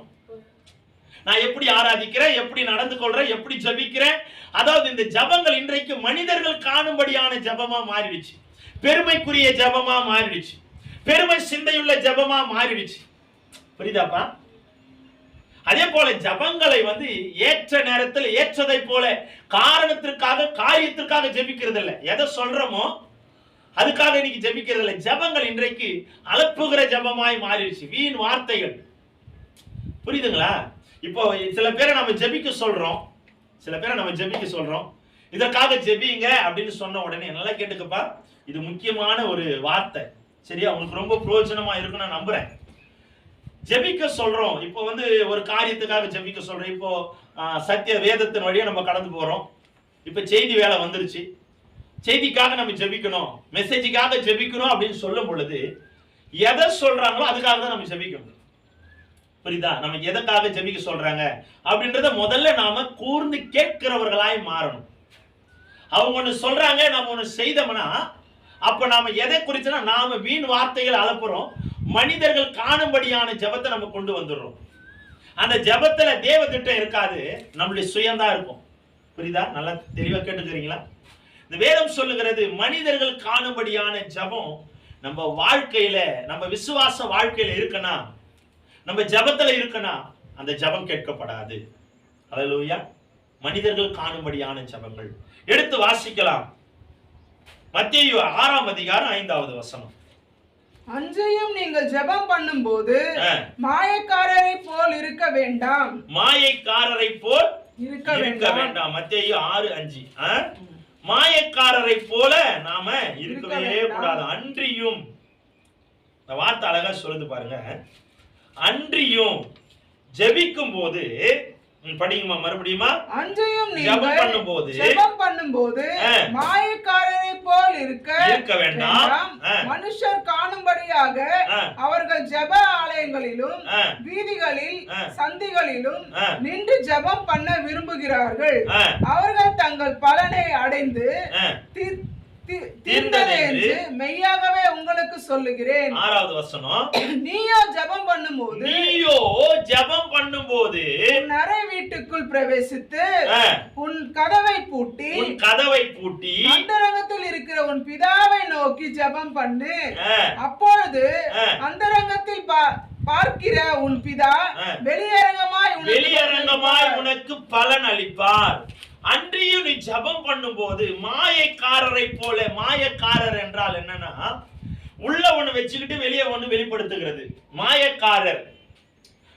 நான் எப்படி ஆராதிக்கிறேன், எப்படி நடந்து கொள்றேன், எப்படி ஜபிக்கிறேன். அதாவது இந்த ஜபங்கள் இன்றைக்கு மனிதர்கள் காணும்படியான ஜபமா மாறிடுச்சு, பெருமைக்குரிய ஜபமா மாறிடுச்சு, பெருமை சிந்தையுள்ள ஜபமா மாறிடுச்சு. புரியுதாப்பா? அதே போல ஜபங்களை ஏற்ற நேரத்தில் ஏற்றதை போல காரணத்திற்காக காரியத்திற்காக ஜெபிக்கிறது இல்லை. எதை சொல்றோமோ அதுக்காக இன்னைக்கு ஜெபிக்கிறது இல்லை. ஜபங்கள் இன்றைக்கு அலப்புகிற ஜபமாய் மாறிடுச்சு, வீண் வார்த்தைகள். புரியுதுங்களா? இப்போ சில பேரை நம்ம ஜெபிக்க சொல்றோம், இதற்காக ஜெபிங்க அப்படின்னு சொன்ன உடனே நல்லா கேட்டுக்கப்பா, இது முக்கியமான ஒரு வார்த்தை. சரியா? உங்களுக்கு ரொம்ப பிரயோஜனமா இருக்குன்னு நான் நம்புறேன். ஜெபிக்க சொல்றோம், இப்போ ஒரு காரியத்துக்காக ஜெபிக்க சொல்றோம். இப்போ சத்திய வேதத்தின் வழியா நம்ம கடந்து போறோம். இப்ப செய்தி வேலை வந்துருச்சு, செய்திக்காக நம்ம ஜெபிக்கணும், மெசேஜுக்காக ஜெபிக்கணும் அப்படின்னு சொல்லும் பொழுது எதை சொல்றாங்களோ அதுக்காக தான் நம்ம ஜெபிக்கணும். புரியுதா? நமக்கு எதற்காக ஜெபிக்க சொல்றாங்க அப்படின்றத முதல்ல நாம கூர்ந்து கேட்கிறவர்களாய் மாறணும். அவங்க ஒண்ணு சொல்றாங்க, நாம ஒண்ணு செய்தோம்னா அப்ப நாம எதை குறிச்சுனா நாம வீண் வார்த்தைகள் அலப்புறோம், மனிதர்கள் காணும்படியான ஜெபத்தை நம்ம கொண்டு வந்துடுறோம். அந்த ஜெபத்துல தேவ திட்டம் இருக்காது, நம்மளுடைய சுயம்தான் இருக்கும். புரியுதா? நல்லா தெளிவா கேட்டுக்கிறீங்களா? இந்த வேதம் சொல்லுகிறது மனிதர்கள் காணும்படியான ஜெபம் நம்ம வாழ்க்கையில, நம்ம விசுவாச வாழ்க்கையில இருக்குன்னா, நம்ம ஜெபத்துல இருக்குன்னா அந்த ஜெபம் கேட்கப்படாது. அல்லேலூயா. மனிதர்கள் காணும்படியான ஜெபங்கள் எடுத்து வாசிக்கலாம். மத்தேயு 6ஆம் அதிகாரம் 5வது வசனம். அன்றையும் நீங்கள் ஜெபம் பண்ணும்போது மாயக்காரரை போல் இருக்க வேண்டாம். மாயக்காரரை போல் இருக்க வேண்டாம். மத்தேயு 6:5. மாயக்காரரை போல நாம இருக்கவே கூடாது. அன்றியும், இந்த வார்த்தை அழகா சொல்லுது பாருங்க. அன்றியும் ஜெபிக்கும் போது, படிங்கம்மா மறுபடியுமா. அன்றையும் ஜெபம் பண்ணும்போது மாயக்காரரை போல் இருக்க வேண்டாம். மனுஷர் காணும்படியாக அவர்கள் ஜெப ஆலயங்களிலும் வீதிகளில் சந்திகளிலும் நின்று ஜெபம் பண்ண விரும்புகிறார்கள். அவர்கள் தங்கள் பலனை அடைந்து தீர்ந்தது என்று மெய்யாகவே உங்களுக்கு சொல்லுகிறேன். 6வது வசனம். நீயோ ஜெபம் பண்ணும்போது உன் அறை வீட்டுக்குள் பிரவேசித்து உன் கதவை பூட்டி அந்தரங்கத்தில் இருக்கிற உன் பிதாவை நோக்கி ஜெபம் பண்ணு. அப்பொழுது அந்தரங்கத்தில் பார்க்கிற உன் பிதா வெளியரங்கமாய் உனக்கு பலன் அளிப்பார். அன்றியும் நீ ஜெபம் பண்ணும்போது மாயக்காரரை போல, மாயக்காரர் என்றால் என்னன்னா உள்ள ஒண்ணு வச்சுக்கிட்டு வெளியே ஒண்ணு வெளிப்படுத்துகிறது மாயக்காரர்.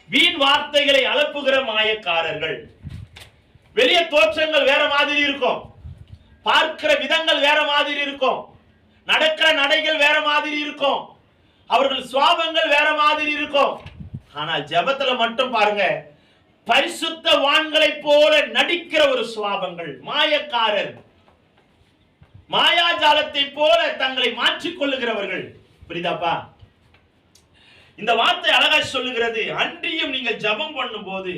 வீண் வார்த்தைகளை அலப்புகிற மாயக்காரர்கள். வெளியே தோற்றங்கள் வேற மாதிரி இருக்கும், பார்க்கிற விதங்கள் வேற மாதிரி இருக்கும், நடக்கிற நடைகள் வேற மாதிரி இருக்கும், அவர்கள் சுவாபங்கள் வேற மாதிரி இருக்கும். ஆனால் ஜெபத்துல மட்டும் பாருங்க, பரிசுத்தவான்களை போல நடிக்கிற ஒரு சுவாபங்கள். மாயக்காரர், மாயாஜாலத்தை போல தங்களை மாற்றிக் கொள்ளுகிறவர்கள். புரியுதாப்பா? இந்த வார்த்தை அழகாய் சொல்லுகிறது, அன்றியும் நீங்கள் ஜெபம் பண்ணும்போது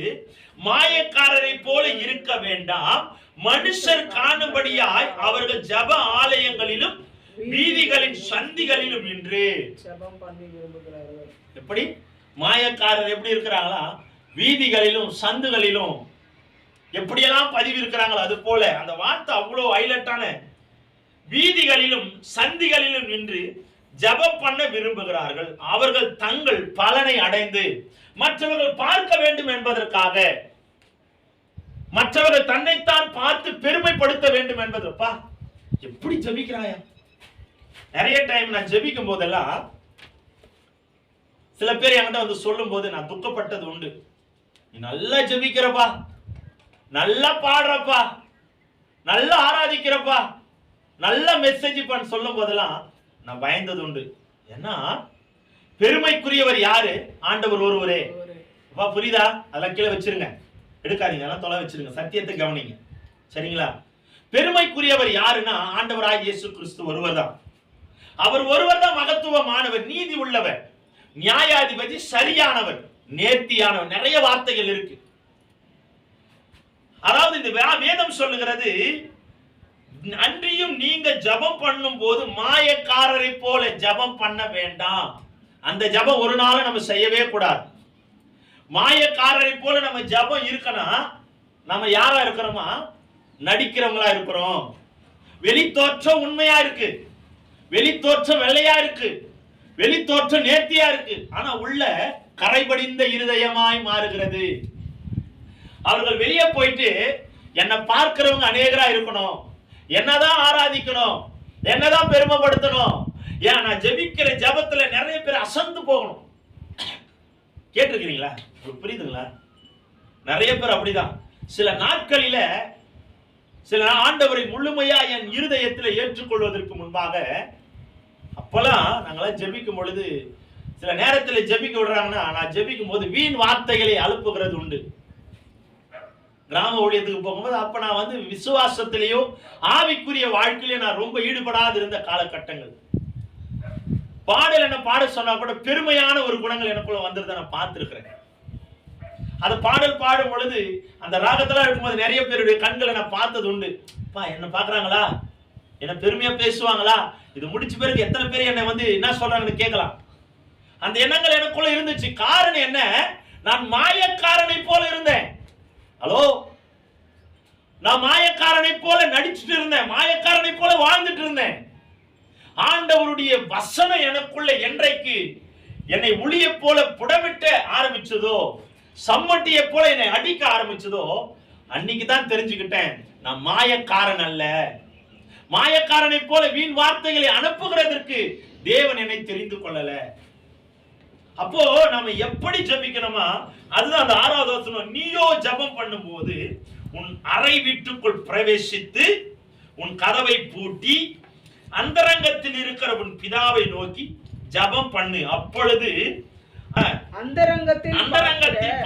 மாயக்காரரை போல இருக்க வேண்டாம், மனுஷர் காணும்படியாய் அவர்கள் ஜெப ஆலயங்களிலும் வீதிகளின் சந்திகளிலும் நின்று ஜெபம் பண்ணி விரும்புகிறார்கள். எப்படி மாயக்காரர் எப்படி இருக்கிறாங்களா, வீதிகளிலும் சந்துகளிலும் எப்படியெல்லாம் பதிவு இருக்கிறாங்களோ அது போல. அந்த வார்த்தை அவ்வளவு ஹைலைட்டான. வீதிகளிலும் சந்திகளிலும் நின்று ஜெபம் பண்ண விரும்புகிறார்கள், அவர்கள் தங்கள் பலனை அடைந்து மற்றவர்கள் பார்க்க வேண்டும் என்பதற்காக, மற்றவர்கள் தன்னைத்தான் பார்த்து பெருமைப்படுத்த வேண்டும் என்பதப்பா. எப்படி ஜெபிக்கிறாயா? நிறைய டைம் நான் ஜெபிக்கும் போதெல்லாம் சில பேர் என்கிட்ட வந்து சொல்லும் போது நான் துக்கப்பட்டது உண்டு. நீ நல்லா ஜெபிக்கிறப்பா, நல்லா பாடுறப்பா, நல்லா ஆராதிக்கிறப்பா, நல்ல மெசேஜ் பண்ண சொல்லும் போதெல்லாம் நான் பயந்தது உண்டு. ஏன்னா பெருமைக்குரியவர் யாரு? ஆண்டவர் ஒருவரே. அப்பா புரியுதா? அதெல்லாம் கீழே வச்சிருங்க, எடுக்காதீங்க, அதெல்லாம் தொலை வச்சிருங்க, சத்தியத்தை கவனிங்க, சரிங்களா? பெருமைக்குரியவர் யாருன்னா ஆண்டவராய் இயேசு கிறிஸ்து ஒருவர் தான். அவர் ஒருவர் தான் மகத்துவமானவர், நீதி உள்ளவர், நியாயாதிபதி, சரியானவர், நேர்த்தியானவர். நிறைய வார்த்தைகள் இருக்கு. அதாவது இந்த வேதம் சொல்லுகிறது, அன்றியும் நீங்க ஜெபம் பண்ணும் போது மாயக்காரரை போல ஜெபம் பண்ண வேண்டாம். அந்த ஜெபம் ஒரு நாள் நம்ம செய்யவே கூடாது. மாயக்காரரை போல நம்ம ஜெபம் இருக்கணும். நம்ம யாரா இருக்கிறோமா? நடிக்கிறவங்களா இருக்கிறோம். வெளித்தோற்றம் உண்மையா இருக்கு, வெளித்தோற்றம் வெள்ளையா இருக்கு, வெளித்தோற்றம் நேர்த்தியா இருக்கு, ஆனா உள்ள கரைபடிந்த இருதயமாய் மாறுகிறது. அவர்கள் வெளியே போயிட்டு என்னை பார்க்கிறவங்க அநேகரா இருக்கணும், என்னதான் ஆராதிக்கணும், என்னதான் பெருமைப்படுத்தணும், ஏன் நான் ஜெபிக்கிற ஜெபத்துல நிறைய பேர் அசந்து போகணும். கேட்டிருக்கிறீங்களா? புரியுதுங்களா? நிறைய பேர் அப்படிதான். சில நாட்களில சில ஆண்டவரை முழுமையா என் இருதயத்தில் ஏற்றுக்கொள்வதற்கு முன்பாக, அப்பெல்லாம் நாங்களாம் ஜெபிக்கும் பொழுது சில நேரத்தில் ஜெபிக்க விடுறாங்கன்னா, நான் ஜெபிக்கும் போது வீண் வார்த்தைகளை அனுப்புகிறது உண்டு. கிராம ஊழியத்துக்கு போகும்போது அப்ப நான் வந்து விசுவாசத்திலேயோ ஆவிக்குரிய வாழ்க்கையிலே நான் ரொம்ப ஈடுபடாது இருந்த காலகட்டங்கள். பாடல் என்ன பாட சொன்னா கூட பெருமையான ஒரு குணங்கள் எனக்குள்ள வந்துருத நான் பார்த்திருக்கிறேன். அந்த பாடல் பாடும் பொழுது அந்த ராகத்தெல்லாம் இருக்கும்போது நிறைய பேருடைய கண்களை நான் பார்த்தது உண்டு. என்ன பாக்குறாங்களா, என்ன பெருமையா பேசுவாங்களா, இது முடிச்ச பிறகு எத்தனை பேர் என்னை வந்து என்ன சொல்றாங்கன்னு கேட்கலாம். அந்த எண்ணங்கள் எனக்குள்ள இருந்துச்சு. காரணம் என்ன? நான் மாயக்காரனை போல இருந்தேன். ஹலோ, நான் மாயக்காரனை போல நடிச்சுட்டு இருந்தேன், மாயக்காரனை போல வாழ்ந்துட்டு இருந்தேன். ஆண்டவருடைய வசனம் எனக்குள்ள என்றைக்கு என்னை உளிய போல புடமிட்ட ஆரம்பிச்சதோ, சம்மட்டிய போல என்னை அடிக்க ஆரம்பிச்சதோ, அன்னைக்கு தான் தெரிஞ்சுக்கிட்டேன் நான் மாயக்காரன் அல்ல. மாயக்காரனை போல வீண் வார்த்தைகளை அனுப்புகிறதற்கு தேவன் என்னை தெரிந்து கொள்ளல. அப்போ நம்ம எப்படி ஜெபிக்கணுமா? அதுதான் அந்த 6வது வசனம். நீயோ ஜெபம் பண்ணும்போது உன் அறை வீட்டுக்குள் பிரவேசித்து உன் கதவை பூட்டி அந்தரங்கத்தில் இருக்கிற உன் பிதாவை நோக்கி ஜெபம் பண்ணு. அப்பொழுது அந்தரங்கத்தில்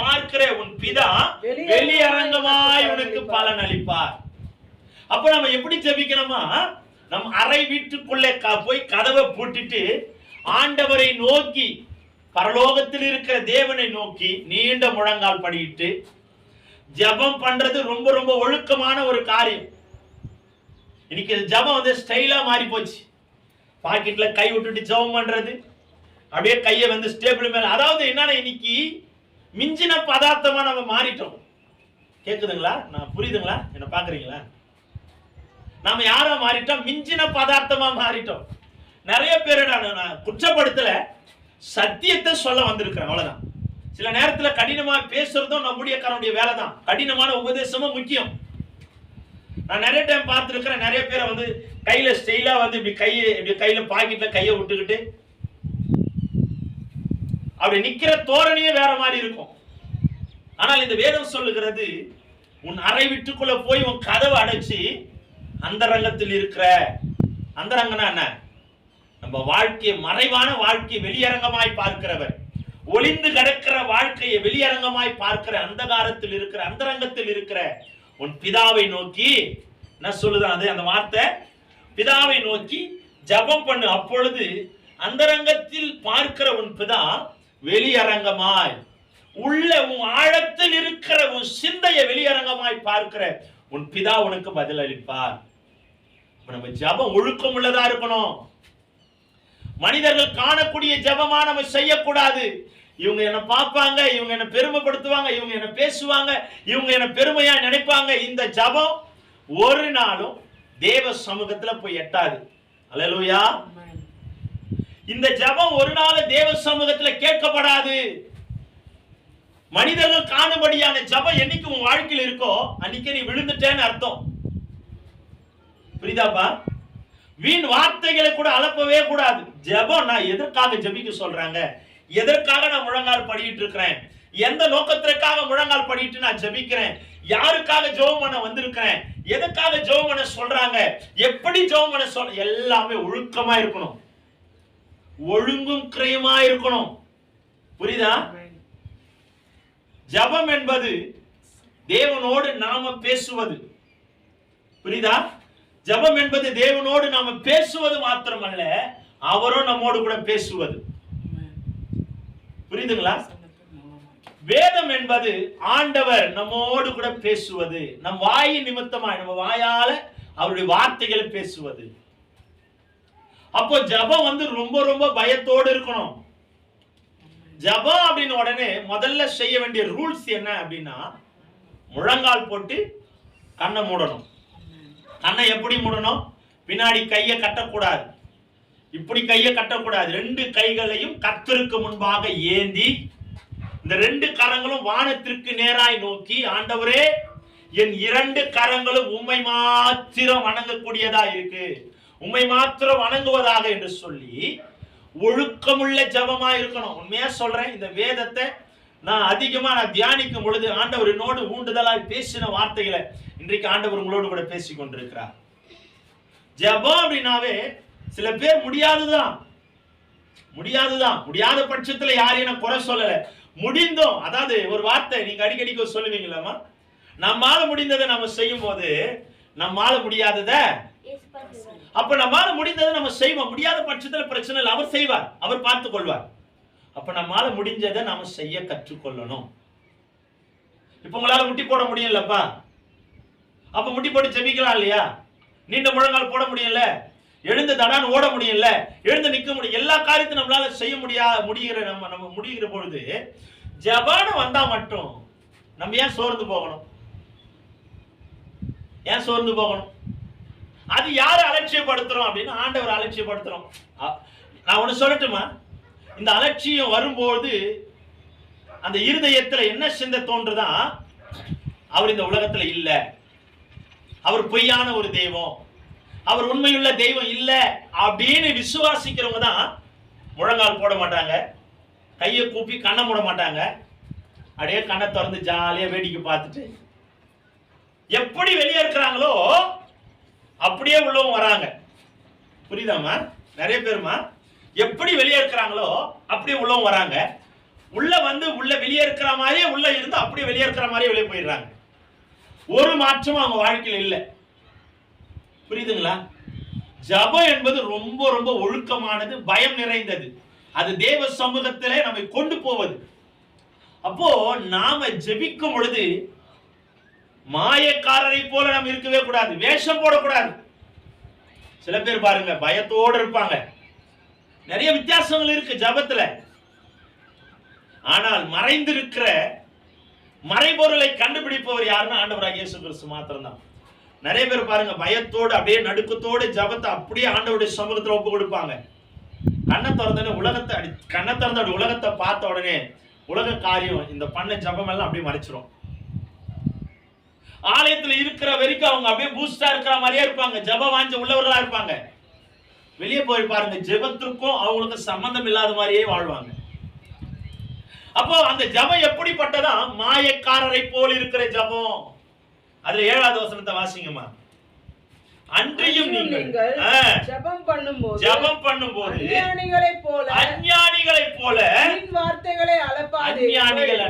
பார்க்கிற உன் பிதா வெளியரங்கமாய் உனக்கு பலன் அளிப்பார். அப்ப நம்ம எப்படி ஜெபிக்கணுமா? நம் அறை வீட்டுக்குள்ளே போய் கதவை பூட்டிட்டு ஆண்டவரை நோக்கி, பரலோகத்தில் இருக்கிற தேவனை நோக்கி நீண்ட முழங்கால் படியிட்டு ஜெபம் பண்றது ரொம்ப ரொம்ப ஒழுக்கமான ஒரு காரியம். இன்னைக்கு ஜெபம் வந்து ஸ்டைலா மாறி போச்சு. பாக்கெட்ல கை விட்டுட்டு ஜெபம் பண்றது, அப்படியே கையை வந்து ஸ்டேபிள் மேல. அதாவது என்னன்னா, இன்னைக்கு மிஞ்சின பதார்த்தமா நம்ம மாறிட்டோம். கேக்குதுங்களா? நான் புரியுதுங்களா? என்ன பாக்குறீங்களா? நாம யாரா மாறிட்டோம்? மிஞ்சின பதார்த்தமா மாறிட்டோம். நிறைய பேர் நான் குற்றப்படுத்தல, சத்தியத்தை சொல்ல வந்திருக்கிறேன், அவ்வளவுதான். சில நேரத்துல கடினமா பேசுறதும் நம்முடைய வேலை தான். கடினமான உபதேசமும் முக்கியம். நான் நிறைய டைம் பார்த்திருக்கிறேன், நிறைய பேரை வந்து கையில ஸ்டைலா வந்து இப்படி கையில பாக்கெட்ல கையை விட்டுக்கிட்டு அப்படி நிக்கிற தோரணையே வேற மாதிரி இருக்கும். ஆனால் இந்த வேதம் சொல்லுகிறது, உன் அறை வீட்டுக்குள்ள போய் உன் கதவை அடைச்சி அந்தரங்கத்தில் இருக்கிற, அந்தரங்கனா என்ன? நம்ம வாழ்க்கையை, மறைவான வாழ்க்கையை வெளியரங்கமாய் பார்க்கிறவர், ஒளிந்து கிடக்கிற வாழ்க்கையை வெளியரங்கமாய் பார்க்கிற, அந்தகாரத்தில் இருக்கிற, அந்தரங்கத்தில் இருக்கிற உன் பிதாவை நோக்கி என்ன சொல்லுதான் அது அந்த வார்த்தை? பிதாவை நோக்கி ஜெபம் பண்ணு. அப்பொழுது அந்தரங்கத்தில் பார்க்கிற உன் பிதா வெளியரங்கமாய் உள்ள உன் ஆழத்தில் இருக்கிற உன் சிந்தையை வெளியரங்கமாய் பார்க்கிற உன் பிதா உனக்கு பதில் அளிப்பார். நம்ம ஜெபம் ஒழுக்கம் உள்ளதா இருக்கணும். மனிதர்கள் காணக்கூடிய ஜெபமா நம்ம செய்யக்கூடாது. இவங்க என்ன பார்ப்பாங்க, இவங்க என்ன பெருமைப்படுத்துவாங்க, இவங்க என்ன பேசுவாங்க, இவங்க என்ன பெருமையா நினைப்பாங்க. இந்த ஜெபம் ஒரு நாளும் தேவ சமூகத்துல போய் எட்டாது. அல்லேலூயா. இந்த ஜெபம் ஒரு நாள் தேவ சமூகத்துல கேட்கப்படாது. மனிதர்கள் காணும்படியான ஜெபம் என்னைக்கு உன் வாழ்க்கையில் இருக்கோ அன்னைக்கு நீ விழுந்துட்டேன்னு அர்த்தம். புரியுதாப்பா? வீண் வார்த்தைகளை கூட அலப்பவே கூடாது. ஜெபம் நான் எதற்காக ஜெபிக்க சொல்றாங்க, எதற்காக நான் முழங்கால் படிட்டு இருக்கிறேன், எந்த நோக்கத்திற்காக முழங்கால் படிட்டு நான் ஜெபிக்கிறேன், யாருக்காக ஜெபம் பண்ண வந்திருக்கிறேன், எதுக்காக ஜெபம் பண்ண சொல்றாங்க, எப்படி ஜெபம் பண்ண சொல்ற, எல்லாமே ஒழுக்கமா இருக்கணும். ஒழுங்கும் கிரயமா இருக்கணும். புரியுதா? ஜெபம் என்பது தேவனோடு நாம பேசுவது. புரியுதா? ஜெபம் என்பது தேவனோடு நாம பேசுவது மாத்திரமல்ல, அவரும் நம்மோடு கூட பேசுவது. புரியுதுங்களா? வேதம் என்பது ஆண்டவர் நம்மோடு கூட பேசுவது, நம் வாயின் நிமித்தமாய் நம்ம வாயால அவருடைய வார்த்தைகளை பேசுவது. அப்போ ஜெபம் வந்து ரொம்ப ரொம்ப பயத்தோடு இருக்கணும். ஜெபம் அப்படின்னு உடனே முதல்ல செய்ய வேண்டிய ரூல்ஸ் என்ன அப்படின்னா, முழங்கால் போட்டு கண்ணை மூடணும். கண்ணை எப்படி மூடணும்? பின்னாடி கையை கட்டக்கூடாது, இப்படி கையை கட்டக்கூடாது. ரெண்டு கைகளையும் கர்த்தருக்கு முன்பாக ஏந்தி இந்த ரெண்டு கரங்களும் வானத்திற்கு நேராய் நோக்கி, ஆண்டவரே என் இரண்டு கரங்களும் உம்மை மாத்திரம் வணங்கக்கூடியதா இருக்கு, உம்மை மாத்திரம் வணங்குவதாக என்று சொல்லி ஒழுக்கமுள்ள ஜெபமா இருக்கணும். உண்மையா சொல்றேன், இந்த வேதத்தை நான் தியானிக்கும் பொழுது ஆண்டவர் என்னோடு ஊண்டுதலாய் பேசின வார்த்தைகளை இன்றைக்கு ஆண்டவர் உங்களோடு கூட பேசிக் கொண்டிருக்கிறார். ஜெபம் அப்படின்னாவே சில பேர் முடியாத பட்சத்துல யாரையும் நான் குறை சொல்லல, முடிந்தோம். அதாவது ஒரு வார்த்தை நீங்க அடிக்கடிக்கு சொல்லுவீங்களாமா, நம்மால முடிந்ததை நம்ம செய்யும் போது நம்மால முடியாதத அப்ப நம்மால முடிந்ததை நம்ம செய்வோம். முடியாத பட்சத்துல பிரச்சனை இல்லை, அவர் செய்வார், அவர் பார்த்துக் கொள்வார். அப்ப நம்மால முடிஞ்சதை நாம செய்ய கற்றுக்கொள்ளணும். இப்ப உங்களால முட்டி போட முடியலப்பா, அப்ப முட்டி போட்டு ஜெபிக்கலாம் இல்லையா? நீண்ட முழங்கால் போட முடியல, எழுந்து தடான்னு ஓட முடியல, எழுந்து நிக்க முடியும், எல்லா காரியத்தையும் நம்மளால செய்ய முடிகிற பொழுது ஜெபம் வந்தா மட்டும் நம்ம ஏன் சோர்ந்து போகணும்? ஏன் சோர்ந்து போகணும்? அது யாரு அலட்சியப்படுத்துறோம் அப்படின்னு ஆண்டவர் அலட்சியப்படுத்துறோம். நான் ஒண்ணு சொல்லட்டுமா? இந்த அலட்சியம் வரும்போது அந்த இருதயத்துல என்ன சிந்தை தோன்றுதா, அவர் இந்த உலகத்துல இல்ல, அவர் பொய்யான ஒரு தெய்வம், அவர் உண்மையுள்ள தெய்வம் இல்ல அப்படின்னு விசுவாசிக்கிறவங்க தான் முழங்கால் போட மாட்டாங்க, கையை கூப்பி கண்ணை மூட மாட்டாங்க, அப்படியே கண்ணை திறந்து ஜாலியா வேடிக்கை பார்த்துட்டு எப்படி வெளியே இருக்கிறாங்களோ அப்படியே உள்ளவங்க வராங்க. புரியுதாமா? நிறைய பேருமா எப்படி வெளியே இருக்கிறாங்களோ அப்படியே உள்ளவங்க வராங்க. உள்ள வந்து உள்ள வெளியே இருக்கிற மாதிரியே உள்ள இருந்து அப்படியே வெளியே இருக்கிற மாதிரியே வெளியே போயிடுறாங்க. ஒரு மாற்றமும் அவங்க வாழ்க்கையில் இல்லை. புரியுதுங்களா? ஜெபம் என்பது ரொம்ப ரொம்ப ஒழுக்கமானது, பயம் நிறைந்தது. அது தேவ சமூகத்திலே நம்மை கொண்டு போவது. அப்போ நாம ஜெபிக்கும் பொழுது மாயக்காரரை போல நம்ம இருக்கவே கூடாது, வேஷம் போடக்கூடாது. சில பேர் பாருங்க பயத்தோடு இருப்பாங்க. நிறைய வித்தியாசங்கள் இருக்கு ஜெபத்துல. ஆனால் மறைந்திருக்கிற மறைபொருளை கண்டுபிடிப்பவர் யாருன்னா ஆண்டவராகிய இயேசு கிறிஸ்து மாத்திரம்தான். நிறைய பேர் பாருங்க பயத்தோடு அப்படியே நடுக்கத்தோடு ஜெபத்தை அப்படியே ஆண்டவருடைய சமூகத்துல ஒப்பு கொடுப்பாங்க. கண்ணை திறந்த உலகத்தை பார்த்த உடனே உலக காரியம் இந்த பண்ண ஜெபம் எல்லாம் அப்படியே மறைச்சிரும். ஆலயத்துல இருக்கிற வரைக்கும் அவங்க அப்படியே பூஸ்டா இருக்கிற மாதிரியே இருப்பாங்க, ஜெபம் வாஞ்ச உள்ளவர்களா இருப்பாங்க. வெளியே போய் பாருங்க, ஜெபத்திற்கும் அவங்களுக்கு சம்பந்தம் இல்லாத மாதிரியே வாழ்வாங்க. அப்போ அந்த ஜெபம் எப்படிப்பட்டதா? மாயக்காரரை போல் இருக்கிற ஜெபம். அதுல 7வது வசனத்தை வாசிங்கம்மா. அன்றியும் நீங்கள் ஜெபம் பண்ணும்போது அஞ்ஞானிகளைப் போல வார்த்தைகளை அளப்பாதே. அஞ்ஞானிகள்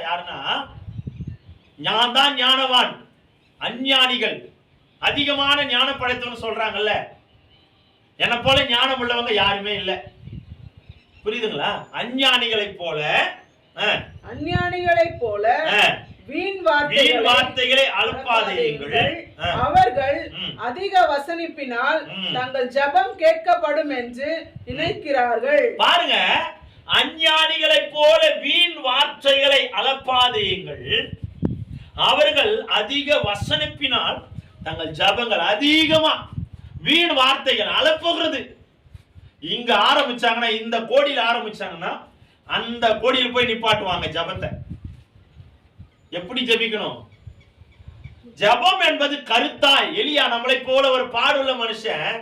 யாருன்னா, நான் தான் ஞானவான். அஞ்ஞானிகள் அதிகமான ஞானம் படைத்தவன்னு சொல்றாங்கல்ல, என்ன போல ஞானம் உள்ளவங்க யாருமே இல்லை. புரியுதுங்களா? அஞ்ஞானிகளைப் போல அஞ்ஞானிகளைப் போல வீண் வார்த்தைகளை அழுப்பாதீர்கள். அவர்கள் அதிக வசனிப்பினால் தங்கள் ஜெபம் கேட்கப்படும் என்று நினைக்கிறார்கள். பாருங்க, அஞ்ஞானிகளைப் போல வீண் வார்த்தைகளை அலப்பாதீங்கள். அவர்கள் அதிக வசனிப்பினால் தங்கள் ஜபங்கள் அதிகமா வீண் வார்த்தைகள் அலப்புகிறது. இங்க ஆரம்பிச்சாங்கன்னா, இந்த கோடியில ஆரம்பிச்சாங்கன்னா அந்த கோடியில் போய் நிப்பாட்டுவாங்க ஜபத்தை. எப்படி ஜபிக்கணும்? ஜபம் என்பது கருத்தாய். எலியா நம்மளை போல ஒரு பாடுள்ள மனுஷன்,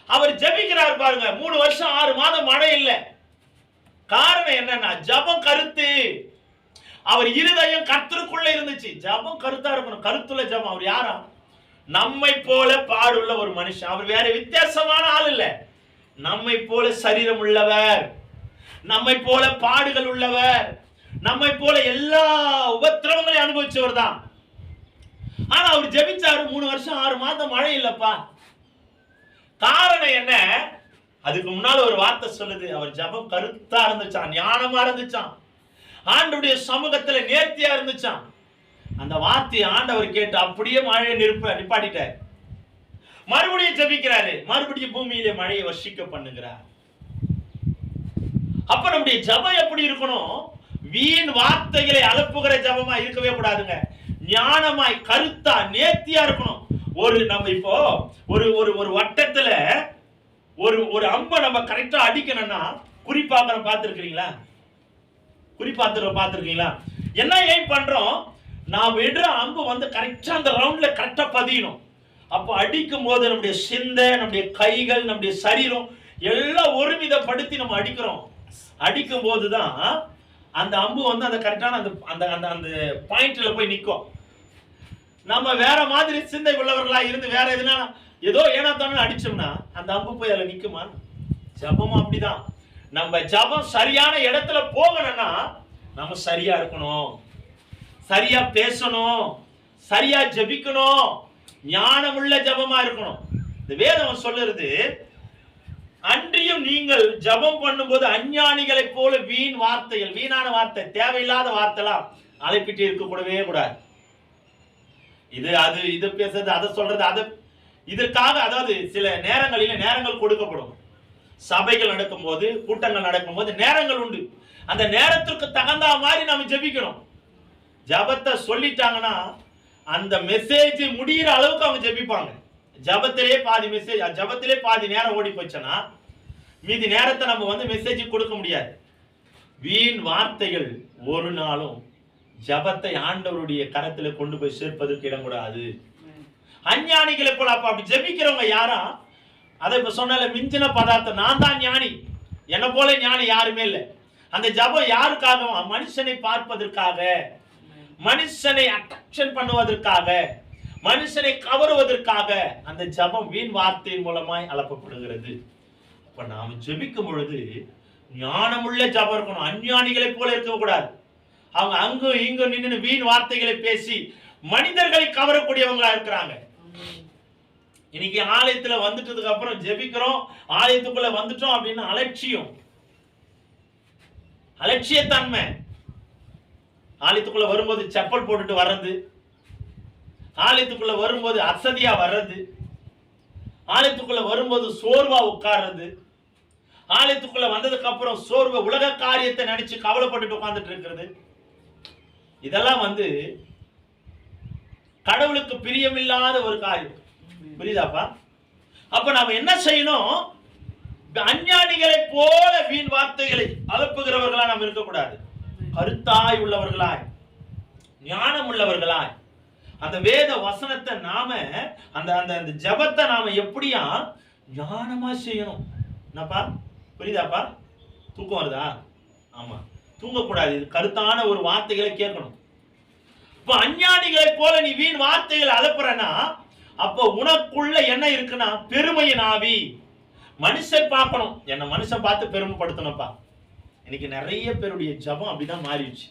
அவர் ஜபிக்கிறார் பாருங்க. 3 வருஷம் 6 மாதம் மழை இல்லை. காரணம் என்னன்னா, ஜபம் கருத்து. அவர் இருதயம் கர்த்தருக்குள்ள இருந்துச்சு. ஜபம் கருத்தா இருக்கணும். கருத்துள்ள ஜபம். அவர் யாரா? நம்மை போல பாடுள்ள ஒரு மனுஷன். அவர் வேற வித்தியாசமான ஆள் இல்ல. நம்மை போல சரீரம் உள்ளவர், நம்மை போல பாடுகள் உள்ளவர், நம்மை போல எல்லா உபத்திரவங்களையும் அனுபவிச்சவர் தான். ஆனா அவர் ஜெபிச்சாரு. 3 வருஷம் 6 மாதம் மழை இல்லப்பா. காரணம் என்ன? அதுக்கு முன்னால ஒரு வார்த்தை சொல்லுது, அவர் ஜபம் கருத்தா இருந்துச்சான், ஞானமா இருந்துச்சான், ஆண்டவருடைய சமூகத்துல நேர்த்தியா இருந்துச்சான். அந்த வார்த்தையை ஆண்டவர் கேட்டு அப்படியே மழையை நிப்பாட்டிட்டார். மறுபடியும் ஜெபிக்கிறாரு. மறுபடியும் பூமியிலே மழையை வர்ஷிக்க பண்ணுகிறார். அப்ப நம்முடைய ஜபம் எப்படி இருக்கணும்? வீண் வார்த்தைகளை அலப்புகிற ஜபமா இருக்கவே கூடாதுங்க. ஞானமாய் கருத்தா நேர்த்தியா இருக்கணும். நம்ம இப்போ ஒரு வட்டத்துல ஒரு அம்பை நம்ம கரெக்டா அடிக்கணும்னா குறிப்பாத்திரம் பார்த்திருக்கீங்களா? பார்த்திருக்கீங்களா? என்ன ஏன் பண்றோம்? நாம் விடுற அம்பு வந்து கரெக்டா அந்த ரவுண்ட்ல கரெக்டா பதியணும். அப்போ அடிக்கும் போது நம்முடைய சிந்தை, நம்முடைய கைகள், நம்முடைய சரீரம் எல்லாம் ஒருமிதப்படுத்தி நம்ம அடிக்கிறோம். அடிக்கும் போதுதான் அந்த அம்பு வந்து அந்த கரெக்டான அந்த பாயிண்ட்ல போய் நிற்கும். நம்ம வேற மாதிரி சிந்தை உள்ளவர்களா இருந்து வேற எதுனா ஏதோ ஏனாத்தானு அடிச்சோம்னா அந்த அம்பு போய் அதுல நிக்குமா? ஜபமும் அப்படிதான். நம்ம ஜபம் சரியான இடத்துல போகணும்னா நம்ம சரியா இருக்கணும், சரியா பேசணும், சரியா ஜபிக்கணும், ஞானமுள்ள ஜபமா இருக்கணும். இந்த வேதம் சொல்லுறது, அன்றியும் நீங்கள் ஜபம் பண்ணும்போது அஞ்ஞானிகளை போல வீண் வார்த்தைகள், வீணான வார்த்தை, தேவையில்லாத வார்த்தைலாம் அழைப்பிட்டு இருக்க கூடவே கூடாது. இது பேசுறது, அதை சொல்றது, அது இதற்காக, அதாவது சில நேரங்கள் கொடுக்கப்படும். சபைகள் நடக்கும் போது, கூட்டங்கள் நடக்கும் போது நேரங்கள் உண்டு. அந்த நேரத்திற்கு தகுந்த மாதிரி நாம ஜெபிக்கணும். ஜபத்தை சொல்லிட்டாங்கன்னா அந்த மெசேஜ் முடிகிற அளவுக்கு அவங்க ஜெபிப்பாங்க. ஜபத்திலே பாதி நேரம் ஓடி போச்சுன்னா மீதி நேரத்தை நம்ம வந்து மெசேஜ் கொடுக்க முடியாது. வீண் வார்த்தைகள் ஒரு நாளும் ஜபத்தை ஆண்டவருடைய கரத்துல கொண்டு போய் சேர்ப்பதற்கு இடம் கூடாது. அஞ்ஞானிகளை போல அப்படி ஜெபிக்கிறவங்க யாரா? அதை இப்ப சொன்னால மிஞ்சின பதார்த்தம், நான் தான் ஞானி, என்ன போல ஞானி யாருமே இல்லை. அந்த ஜபம் யாருக்காக? மனுஷனை பார்ப்பதற்காக, மனுஷனை அட்ராக்ஷன் பண்ணுவதற்காக, மனுஷனை கவருவதற்காக அந்த ஜபம் வீண் வார்த்தையின் மூலமாய் அலப்பப்படுகிறது. அப்ப நாம ஜெபிக்கும் பொழுது ஞானமுள்ள ஜபம் இருக்கணும். அஞ்ஞானிகளை போல இருக்க கூடாது. அவங்க அங்கும் இங்கும் நின்று வீண் வார்த்தைகளை பேசி மனிதர்களை கவரக்கூடியவங்களா இருக்கிறாங்க. இன்னைக்கு ஆலயத்துல வந்துட்டதுக்கு அப்புறம் ஜெபிக்கிறோம், ஆலயத்துக்குள்ள வந்துட்டோம் அப்படின்னு அலட்சியத்தன்மை. ஆலயத்துக்குள்ள வரும்போது செப்பல் போட்டுட்டு வர்றது, ஆலயத்துக்குள்ள வரும்போது அசதியா வர்றது, ஆலயத்துக்குள்ள வரும்போது சோர்வா உட்கார்றது, ஆலயத்துக்குள்ள வந்ததுக்கு அப்புறம் சோர்வு உலக காரியத்தை நினைச்சு கவலைப்பட்டுட்டு உட்கார்ந்துட்டு இருக்கிறது, இதெல்லாம் வந்து கடவுளுக்கு பிரியமில்லாத ஒரு காரியம். புரியுதாப்பா? அப்ப நாம என்ன செய்யணும்? அஞ்ஞானிகளை போல வீண் வார்த்தைகளை அலப்புகிறவர்களா நாம் இருக்கக்கூடாது. கருத்தாய் உள்ளவர்களாய், ஞானம் உள்ளவர்களாய் அந்த வேத வசனத்தை நாம அந்த ஜபத்தை நாம எப்படியா ஞானமா செய்யணும். என்னப்பா புரியுதாப்பா? தூக்கம் வருதா? ஆமா, தூங்கக்கூடாது. இது கருத்தான ஒரு வார்த்தைகளை கேட்கணும். இப்ப அஞ்ஞானிகளை போல நீ வீண் வார்த்தைகள் அலப்புறனா அப்போ உனக்குள்ள என்ன இருக்குன்னா பெருமையின் ஆவி. மனுஷன் பார்க்கணும், என்ன மனுஷன் பார்த்து பெருமைப்படுத்தணும்ப்பா. இன்னைக்கு நிறைய பேருடைய ஜபம் அப்படிதான் மாறிடுச்சு.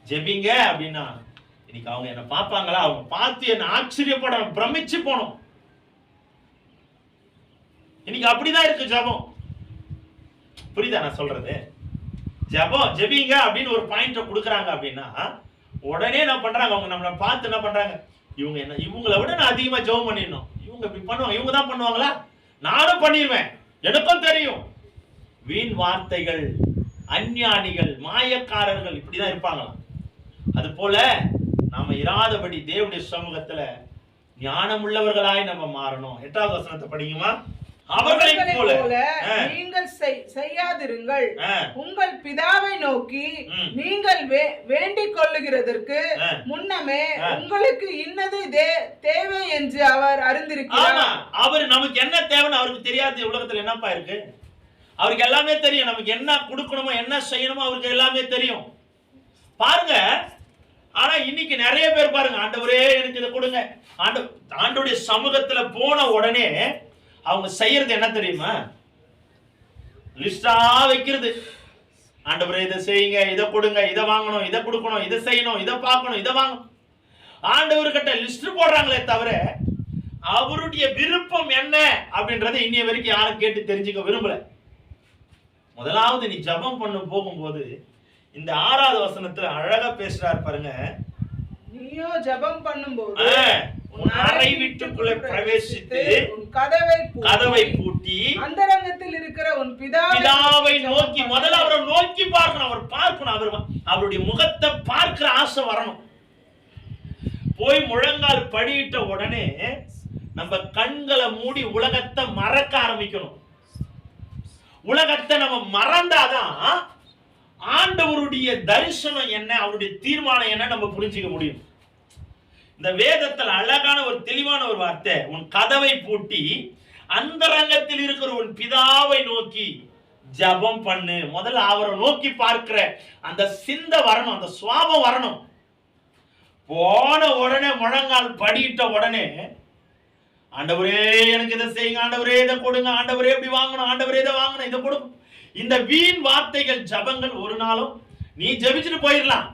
ஜெபிங்க அப்படின்னா இன்னைக்கு அவங்க என்ன பார்ப்பாங்களா, அவங்க பார்த்து என்ன ஆச்சரியப்படணும், பிரமிச்சு போனோம். இன்னைக்கு அப்படிதான் இருக்கு ஜபம். புரியுதா நான் சொல்றது? ஜெபிங்க அப்படின்னு ஒரு பாயிண்ட கொடுக்குறாங்க அப்படின்னா உடனே என்ன பண்றாங்க, அவங்க நம்மளை பார்த்து என்ன பண்றாங்க, இவங்களை விட நான் அதிகமா ஜெபம் பண்ணிடணும், இவங்க இப்படி பண்ணுவாங்க, இவங்க தான் பண்ணுவாங்களா, நானும் பண்ணிடுவேன், எனக்கும் தெரியும். வீண் வார்த்தைகள், அஞ்ஞானிகள், மாயக்காரர்கள் இப்படிதான் இருப்பாங்களாம். அது போல நாம இராதபடி தேவனுடைய சமூகத்துல ஞானம் உள்ளவர்களாய் நம்ம மாறணும். 8வது வசனத்தை படிக்குமா? அவர்களைப் போல நீங்கள் செய்யாதிருங்கள், உங்கள் பிதாவை நோக்கி நீங்கள் வேண்டிக் கொள்ளுகிறதற்கு முன்னமே உங்களுக்கு இன்னது தேவை என்று அவர் அறிந்திருக்கிறார். அவர் நமக்கு என்ன தேவைன்னு அவருக்கு தெரியாது. உலகத்துல என்னப்பா இருக்கு, அவருக்கு எல்லாமே தெரியும். நமக்கு என்ன கொடுக்கணுமோ என்ன செய்யணுமோ அவருக்கு எல்லாமே தெரியும். பாருங்க, ஆனா இன்னைக்கு நிறைய பேர் பாருங்க, ஆண்டவரே எனக்கு இதை கொடுங்க, ஆண்டவருடைய சமூகத்துல போன உடனே அவங்க செய்யறது என்ன தெரியுமா? லிஸ்டா வைக்கிறது. ஆண்டவரே இதை செய்யுங்க, இதை கொடுங்க, இதை வாங்கணும், இதை கொடுக்கணும், இதை செய்யணும், இதை பார்க்கணும், இதை வாங்கணும். ஆண்டவர்கிட்ட லிஸ்ட் போடுறாங்களே தவிர அவருடைய விருப்பம் என்ன அப்படின்றத இன்னைய வரைக்கும் யாரும் கேட்டு தெரிஞ்சுக்க விரும்பல. முதலாவது நீ ஜெபம் பண்ண போகும்போது இந்த 6வது வசனத்துல அழகா பேசுறாரு பாருங்க. நீயோ ஜெபம் பண்ணும்போது உன் அறை வீட்டுக்குள்ளே பிரவேசித்து உன் கதவை பூட்டி அந்தரங்கத்தில் இருக்கிற உன் பிதாவை நோக்கி, முதல்ல அவரை நோக்கி பார்க்கணும், அவர் பார்க்கணும், அவருடைய முகத்தை பார்க்கிற ஆசை வரணும். போய் முழங்கால் படியிட்ட உடனே நம்ம கண்களை மூடி உலகத்தை மறக்க ஆரம்பிக்கணும். உலகத்தை நம்ம மறந்தாதான் ஆண்டவருடைய தரிசனம் என்ன, அவருடைய தீர்மானம் என்ன நம்ம புரிஞ்சுக்க முடியும். இந்த வேதத்தில் அழகான ஒரு தெளிவான ஒரு வார்த்தை, உன் கதவை பூட்டி அந்தரங்கத்தில் இருக்கிற உன் பிதாவை நோக்கி ஜெபம் பண்ணு. முதல்ல அவரை நோக்கி பார்க்கிற அந்த சிந்தை வரணும், அந்த சுவாபம் வரணும். போன உடனே முழங்கால் படியிட்ட உடனே ஆண்டவரே எனக்கு இதை செய்யுங்க, ஆண்டவரே இதை கொடுங்க, ஆண்டவரே இப்படி வாங்கணும், ஆண்டவரே இதை வாங்கணும், இதை கொடுக்கும். இந்த வீண் வார்த்தைகள் ஜபங்கள் ஒரு நாளும் நீ ஜெபிச்சுட்டு போயிடலாம்.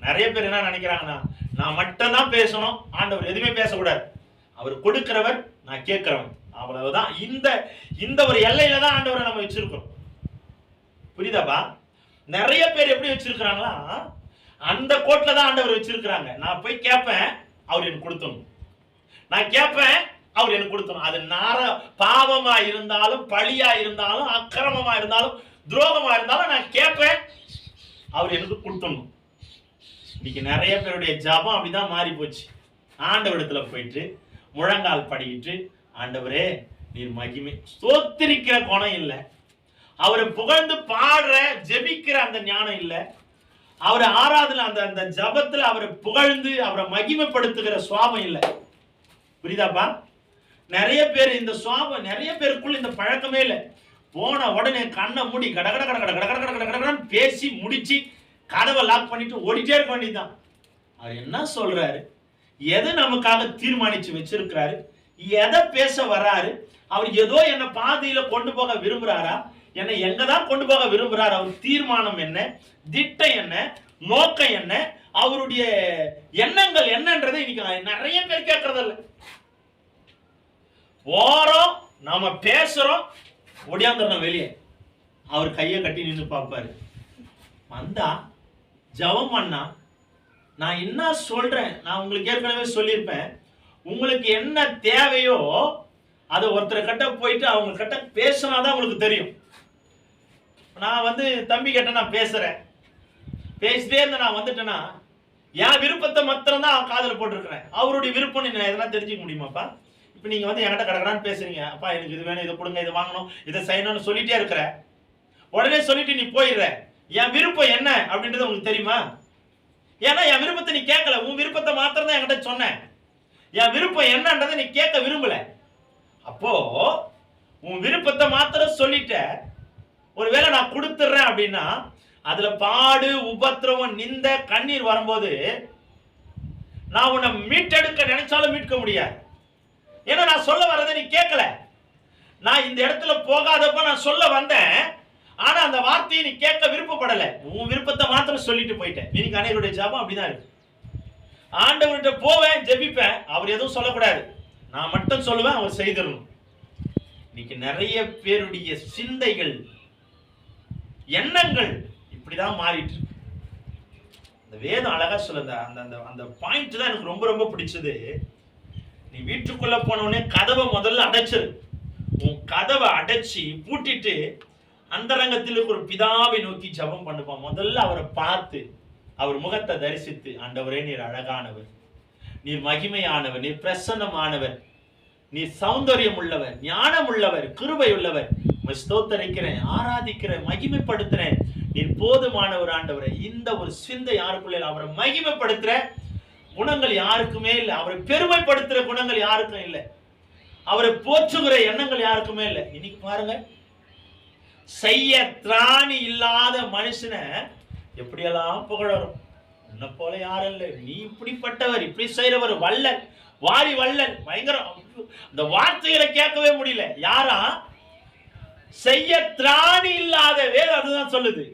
நிறைய பேர் என்ன நினைக்கிறாங்கன்னா, நான் மட்டும் தான் பேசணும், ஆண்டவர் எதுவுமே பேசக்கூடாது, அவர் கொடுக்கிறவர், நான் கேட்கிறவன், அவ்வளவுதான். இந்த ஒரு எல்லையில தான் ஆண்டவரை நம்ம வச்சிருக்கிறோம். புரியுதாப்பா? நிறைய பேர் எப்படி வச்சிருக்கிறாங்களா, அந்த கோட்ல தான் ஆண்டவர் வச்சிருக்கிறாங்க. நான் போய் கேட்பேன், அவர் எனக்கு கொடுத்தணும், நான் கேட்பேன், அவர் எனக்கு கொடுத்தணும். அது பாவமா இருந்தாலும், பழியா இருந்தாலும், அக்கிரமமா இருந்தாலும், துரோகமா இருந்தாலும் நான் கேட்பேன், அவர் எனக்கு கொடுத்தணும். இன்னைக்கு நிறைய பேருடைய ஜபம் அப்படிதான் மாறி போச்சு. ஆண்டவரிடத்துல போயிட்டு முழங்கால் படிக்கிட்டு, ஆண்டவரே நீர் மகிமை, ஸ்தோத்திரிக்கிற குணம் இல்லை, அவரை புகழ்ந்து பாடுற ஜெபிக்கிற அந்த ஞானம் இல்லை, அவரை ஆராதனை அந்த ஜபத்துல அவரை புகழ்ந்து அவரை மகிமைப்படுத்துகிற சுவாபம் இல்லை. புரியுதாப்பா? நிறைய பேர் இந்த சுவாபம், நிறைய பேருக்குள்ள இந்த பழக்கமே இல்லை. போன உடனே கண்ணை மூடி கடகட கடகட கடகட கடகட கடகடன்னு பேசி முடிச்சு கதவை லாக் பண்ணிட்டு ஓடிட்டே இருக்க வேண்டியதுதான். அவர் என்ன சொல்றாரு, எதை நமக்காக தீர்மானிச்சு வச்சிருக்கிறாரு, எதை பேச வர்றாரு, அவர் ஏதோ என்ன பாதையில கொண்டு போக விரும்புறாரா, என்னை எங்கதான் கொண்டு போக விரும்புறாரு, அவர் தீர்மானம் என்ன, திட்டம் என்ன, நோக்கம் என்ன, அவருடைய எண்ணங்கள் என்னன்றதை இன்னைக்கு நிறைய பேர் கேட்கறதில்ல. போறோம், நாம பேசுறோம், ஒடியாந்துடணும் வெளியே, அவர் கையை கட்டி நின்று பார்ப்பாரு. வந்தா ஜெபம் பண்ணா, நான் என்ன சொல்றேன், நான் உங்களுக்கு ஏற்கனவே சொல்லியிருப்பேன், உங்களுக்கு என்ன தேவையோ அதை ஒருத்தர் கிட்ட போயிட்டு அவங்க கிட்ட பேசினாதான் உங்களுக்கு தெரியும். நான் தம்பி கிட்ட நான் பேசுறேன், பேசிட்டே இருந்த நான் வந்துட்டேன்னா என் விருப்பத்தை மாத்திரம் தான் காதல போட்டிருக்கிறேன், அவருடைய விருப்பம் நான் எதனா தெரிஞ்சுக்க முடியுமாப்பா? இப்ப நீங்க என்கிட்ட கடகடான்னு பேசுறீங்க, அப்பா எனக்கு இது வேணும், இதை கொடுங்க, இதை வாங்கணும், இதை செய்யணும்னு சொல்லிட்டே இருக்கிற, உடனே சொல்லிட்டு நீ போயிடுற. என் விருப்பம் என்ன அப்படின்றது உங்களுக்கு தெரியுமா? ஏன்னா என் விருப்பத்தை நீ கேட்கல, உன் விருப்பத்தை மாத்திரம் தான் என்கிட்ட சொன்னேன், என் விருப்பம் என்னன்றதை நீ கேட்க விரும்பல. அப்போ உன் விருப்பத்தை மாத்திரம் சொல்லிட்ட, ஒருவேளை நான் கொடுத்துடுறேன் அப்படின்னா அதுல பாடு, உபத்திரவம், நிந்த, கண்ணீர் வரும்போது நான் உன்னை மீட்டெடுக்க நினைச்சாலும் மீட்க முடியாது. ஏன்னா நான் சொல்ல வர்றதை நீ கேட்கல. நான் இந்த இடத்துல போகாதப்ப நான் சொல்ல வந்தேன், ஆனா அந்த வார்த்தையை நீ கேட்க விருப்பப்படல, உன் விருப்பத்தை மாத்திரம் சொல்லிட்டு போயிட்டேன். இன்னைக்கு அனைவருடைய ஜெபம் அப்படிதான் இருக்கு. ஆண்டவர்கிட்ட போவேன், ஜெபிப்பேன், அவர் எதுவும் சொல்லக்கூடாது, நான் மட்டும் சொல்லுவேன், அவர் செய்திடணும். இன்னைக்கு நிறைய பேருடைய சிந்தைகள் எண்ணங்கள் இப்படிதான் மாறிட்டு. இந்த வேதம் அழகா சொல்லுங்க. அந்த அந்த பாயிண்ட் தான் எனக்கு ரொம்ப ரொம்ப பிடிச்சது. நீ வீட்டுக்குள்ள போனோடனே கதவை முதல்ல அடைச்சிரு. உன் கதவை அடைச்சி பூட்டிட்டு அந்தரங்கத்தில் ஒரு பிதாவை நோக்கி ஜெபம் பண்ணுப்பா. முதல்ல அவரை பார்த்து அவர் முகத்தை தரிசித்து, ஆண்டவரே நீர் அழகானவர், நீர் மகிமையானவர், நீர் பிரசன்னமானவர், நீர் சௌந்தரியம் உள்ளவர், ஞானம் உள்ளவர், கிருபை உள்ளவர், ஸ்தோத்தரிக்கிறேன், ஆராதிக்கிறேன், மகிமைப்படுத்துறேன், நீர் போதுமானவர் ஆண்டவரே. இந்த ஒரு சிந்தை யாருக்குள்ள இல்லை. அவரை மகிமைப்படுத்துற குணங்கள் யாருக்குமே இல்லை. அவரை பெருமைப்படுத்துற குணங்கள் யாருக்கும் இல்லை. அவரை போற்றுகிற எண்ணங்கள் யாருக்குமே இல்லை. இன்னைக்கு பாருங்க, செய்ய திராணி இல்லாத மனுஷனை எப்படியெல்லாம் புகழரும். உன்னை போல யாரும் இல்லை, நீ இப்படிப்பட்டவர், இப்படி செய்யறவர், வல்லல், வாரி வல்லல், பயங்கரம். இந்த வார்த்தைகளை கேட்கவே முடியல. யாரா? செய்ய திராணி இல்லாத. வேதம் அதுதான் சொல்லுது.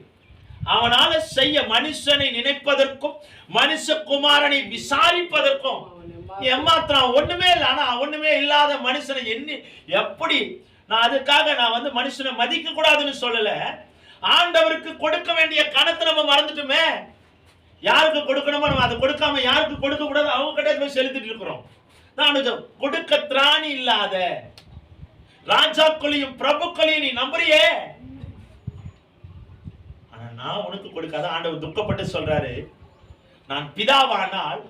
அவனால செய்ய, மனுஷனை நினைப்பதற்கும் மனுஷகுமாரனை விசாரிப்பதற்கும் ஏமாத்திரம் ஒண்ணுமே இல்லை. ஆனா ஒண்ணுமே இல்லாத மனுஷனை எண்ணி எப்படி நான் அதுக்காக நான் மனுஷனை மதிக்க கூடாதுன்னு சொல்லல. ஆண்டவருக்கு கொடுக்க வேண்டிய கணத்தை நம்ம மறந்துட்டுமே. யாருக்கு கொடுக்கணுமோ நம்ம அதை கொடுக்காம யாருக்கு கொடுக்க கூடாது அவங்க கிட்ட போய் செலுத்திட்டு இருக்கிறோம். நான் கொடுக்க திராணி இல்லாத ராஜாக்களையும் பிரபுக்களையும் நீ நம்புறியே, ஆனா நான் உனக்கு கொடுக்காத. ஆண்டவர் துக்கப்பட்டு சொல்றாரு, நான் பிதாவானால்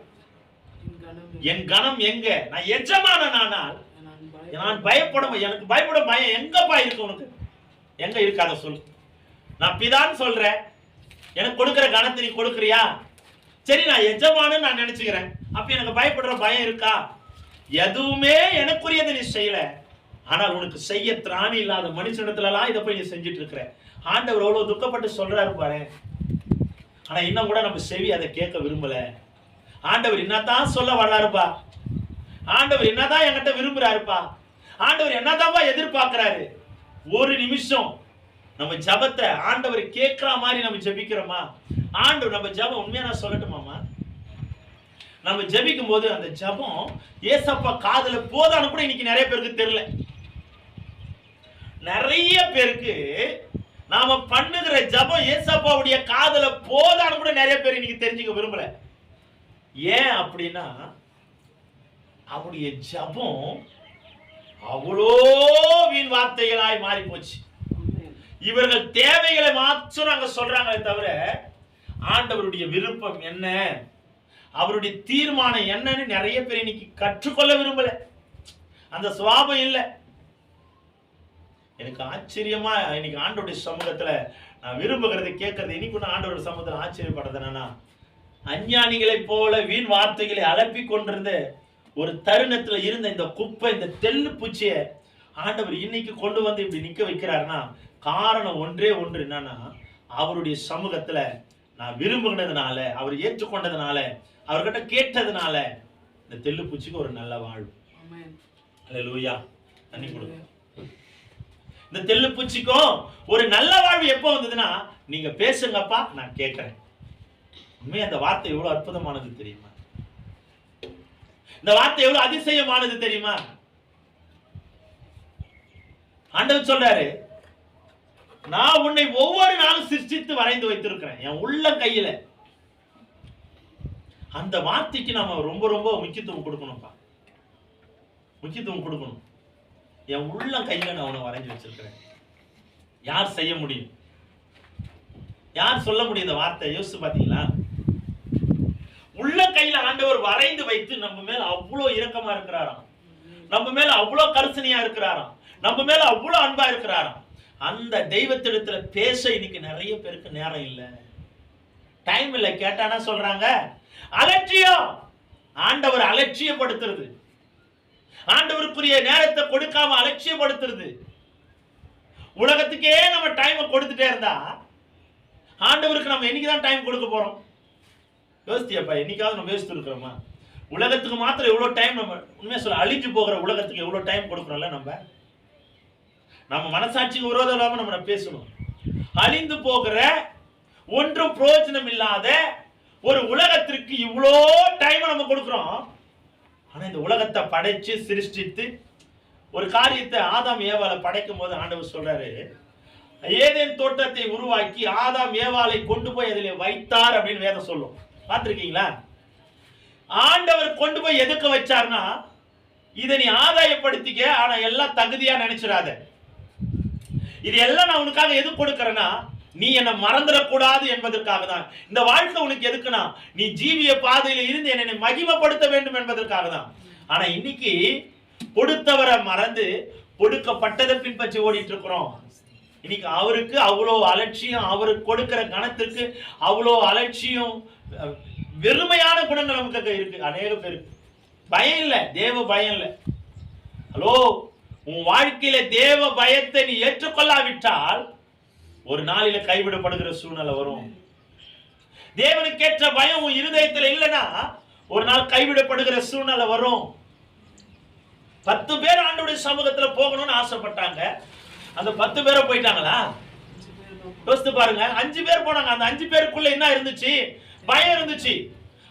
என் கணம் எங்க? நான் எஜமானனால் நான் பயப்படும். எனக்கு பயப்பட பயம் எங்கப்பா இருக்கு? உனக்கு எங்க இருக்காத சொல்லு. நான் பிதான்னு சொல்றேன், எனக்கு கொடுக்கிற கணத்தை நீ கொடுக்கறியா? சரி, நான் எஜமானு நான் நினைச்சுக்கிறேன். அப்ப எனக்கு பயப்படுற பயம் இருக்கா? எதுவுமே எனக்குரியதை நீ செய்யல. ஆனால் உனக்கு செய்ய திராணி இல்லாத மனுஷனத்துலலாம் இதை போய் நீ செஞ்சுட்டு இருக்கிற. ஆண்டவர் எவ்வளவு துக்கப்பட்டு சொல்றாரு பாரு. ஆனா இன்னும் கூட நம்ம செவி அதை கேட்க விரும்பல. ஆண்டவர் என்னதான் சொல்ல வர்றாருப்பா, ஆண்டவர் என்னதான் என்கிட்ட விரும்புறாருப்பா, ஆண்டவர் என்னதான்ப்பா எதிர்பார்க்கிறாரு. ஒரு நிமிஷம் நம்ம ஜபத்தை ஆண்டவர் கேட்கிற மாதிரி நம்ம ஜபிக்கிறோமா? ஆண்டவர் நம்ம ஜபம் உண்மையா நான் சொல்லட்டுமாமா, நம்ம ஜபிக்கும் போது அந்த ஜபம் ஏசப்பா காதுல போதான்னு கூட இன்னைக்கு நிறைய பேருக்கு தெரியல. நிறைய பேருக்கு நாம பண்ணுகிற ஜபம் ஏசப்பாவுடைய காதுல போதான்னு கூட நிறைய பேர் இன்னைக்கு தெரிஞ்சுக்க விரும்பல. ஏன் அப்படின்னா அவருடைய ஜபம் அவ்வளோ வீண் வார்த்தைகளாய் மாறி போச்சு. இவர்கள் தேவைகளை மாற்றம் அங்க சொல்றாங்களே தவிர ஆண்டவருடைய விருப்பம் என்ன, அவருடைய தீர்மானம் என்னன்னு நிறைய பேர் இன்னைக்கு கற்றுக்கொள்ள விரும்பல. அந்த சுவாபம் இல்லை. எனக்கு ஆச்சரியமா இன்னைக்கு ஆண்டவருடைய சமூகத்துல நான் விரும்புகிறது கேட்கறது. இன்னைக்கு நான் ஆண்டவருடைய சமூகத்துல ஆச்சரியப்படுறது என்னன்னா, அஞ்ஞானிகளை போல வீண் வார்த்தைகளை அலப்பி கொண்டிருந்த ஒரு தருணத்துல இருந்த இந்த குப்பை, இந்த தெல்லு பூச்சிய ஆண்டவர் இன்னைக்கு கொண்டு வந்து இப்படி நிக்க வைக்கிறாருன்னா காரணம் ஒன்றே ஒன்று. என்னன்னா, அவருடைய சமூகத்துல நான் விரும்புகிறதுனால, அவர் ஏற்றுக்கொண்டதுனால, அவர்கிட்ட கேட்டதுனால இந்த தெல்லு பூச்சிக்கு ஒரு நல்ல வாழ்வு. அல்லேலூயா. தண்ணி கொடுங்க. இந்த தெல்லு பூச்சிக்கும் ஒரு நல்ல வாழ்வு எப்போ வந்ததுன்னா, நீங்க பேசுங்கப்பா நான் கேட்கிறேன். உண்மையா அந்த வார்த்தை எவ்வளவு அற்புதமானது தெரியுமா? இந்த வார்த்தை எவ்வளவு அதிசயமானது தெரியுமா? ஆண்டவர் சொல்றாரு, நான் உன்னை ஒவ்வொரு நாளும் சிருஷ்டித்து வரைந்து வைத்திருக்கிறேன் என் உள்ள கையில. அந்த வார்த்தைக்கு நாம ரொம்ப ரொம்ப முக்கியத்துவம் கொடுக்கணும்ப்பா. முக்கியத்துவம் கொடுக்கணும். என் உள்ள கையில நான் உன்னை வரைஞ்சு வச்சிருக்கிறேன். யார் செய்ய முடியும்? யார் சொல்ல முடியும் இந்த வார்த்தை? யோசிச்சு பாத்தீங்களா? உள்ள கையில ஆண்டவர் வரைந்து வைத்து நம்ம மேல அவ்வளவு இரக்கமா இருக்கிறாராம், நம்ம மேல அவ்வளவு கருசனையா இருக்கிறாராம், நம்ம மேல அவ்வளவு அன்பா இருக்கிறாராம். அந்த தெய்வத்திடத்துல பேச இன்னைக்கு நிறைய பேருக்கு நேரம் இல்லை, டைம் இல்லை. கேட்டானா சொல்றாங்க அலட்சியம். ஆண்டவர் அலட்சியப்படுத்துறது, ஆண்டவருக்குரிய நேரத்தை கொடுக்காம அலட்சியப்படுத்துறது. உலகத்துக்கே நம்ம டைம் கொடுத்துட்டே இருந்தா ஆண்டவருக்கு நம்ம என்னைக்குதான் டைம் கொடுக்க போறோம்? யோசித்தியாப்பா? என்னைக்காவது நம்ம யோசித்து இருக்கிறோமா? உலகத்துக்கு மாத்திரம் எவ்வளவு டைம் நம்ம உண்மையா சொல்ல அழிஞ்சு போகிற உலகத்துக்கு எவ்வளவு டைம் கொடுக்குறோம்ல. நம்ம மனசாட்சிக்கு விரோதம் இல்லாம நம்ம பேசணும். அழிந்து போகிற ஒன்றும் பிரயோஜனம் இல்லாத ஒரு உலகத்திற்கு இவ்வளோ டைம் நம்ம கொடுக்கிறோம். ஆனா இந்த உலகத்தை படைச்சு சிருஷ்டித்து ஒரு காரியத்தை ஆதாம் ஏவாளை படைக்கும் போது ஆண்டவர் சொல்றாரு, ஏதேன் தோட்டத்தை உருவாக்கி ஆதாம் ஏவாளை கொண்டு போய் அதிலே வைத்தார் அப்படின்னு வேதம் சொல்லும். பார்த்திருக்கீங்களா? ஆண்டவர் கொண்டு போய் எதுக்கு வச்சார்னா, இதை நீ ஆதாயப்படுத்திக்க, ஆனா எல்லாம் தகுதியா நினைச்சிடாத. இது எல்லாம் நான் உனக்காக எது கொடுக்கறேன்னா, நீ என்ன மறந்துடக்கூடாது என்பதற்காக தான். இந்த வாழ்க்கை உனக்கு எதுக்குன்னா, நீ ஜீவிய பாதையில இருந்து என்னை மகிமைப்படுத்த வேண்டும் என்பதற்காக தான். ஆனா இன்னைக்கு கொடுத்தவரை மறந்து கொடுக்கப்பட்டதை பின்பற்றி ஓடிட்டு இருக்கிறோம். இன்னைக்கு அவருக்கு அவ்வளோ அலட்சியம், அவருக்கு கொடுக்கிற கணத்திற்கு அவ்வளோ அலட்சியம், வெறுமையான குணங்கள் நமக்கு இருக்கு. அநேக பேருக்கு பயம் இல்லை, தேவ பயம் இல்லை. ஹலோ, உன் வாழ்க்கையில தேவ பயத்தை நீ ஏற்றுக்கொள்ளாவிட்டால் ஒரு நாளில கைவிடப்படுகிற சூழ்நிலை வரும். தேவனுக்கேற்ற பயம் உன் இருதயத்தில் இல்லைன்னா ஒரு நாள் கைவிடப்படுகிற சூழ்நிலை வரும். 10 பேர் ஆண்டவருடைய சமூகத்துல போகணும்னு ஆசைப்பட்டாங்க. அந்த 10 பேரை போயிட்டாங்களா? யோசித்து பாருங்க. 5 பேர் போனாங்க. அந்த 5 பேருக்குள்ள என்ன இருந்துச்சு? பயம் இருந்துச்சு,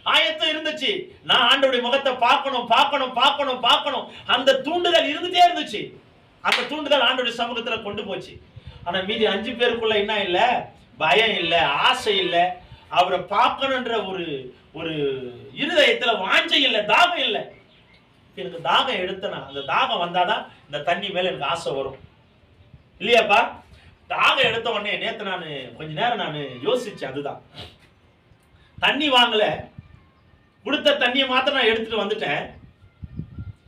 ஆயத்தம் இருந்துச்சு. நான் ஆண்டவருடைய முகத்தை பார்க்கணும் பார்க்கணும் பார்க்கணும் பார்க்கணும். அந்த தூண்டுதல் இருந்துட்டே இருந்துச்சு. அந்த தூண்டுதல் ஆண்டவருடைய சமூகத்துல கொண்டு போச்சு. ஆனா மீதி 5 பேருக்குள்ள என்ன இல்ல? பயம் இல்ல, ஆசை இல்ல, அவரை பார்க்கணுன்ற ஒரு இருதயத்துல வாஞ்சை இல்ல, தாகம் இல்ல. எனக்கு தாகம் எடுத்தனா, அந்த தாகம் வந்தாதான் இந்த தண்ணி மேல எனக்கு ஆசை வரும் இல்லையாப்பா? தாகம் எடுத்த உடனே நேத்து நான் கொஞ்ச நேரம் நான் யோசிச்சேன். அதுதான், தண்ணி வாங்கல, கொடுத்த தண்ணியை மாத்திரம் நான் எடுத்துட்டு வந்துட்டேன்.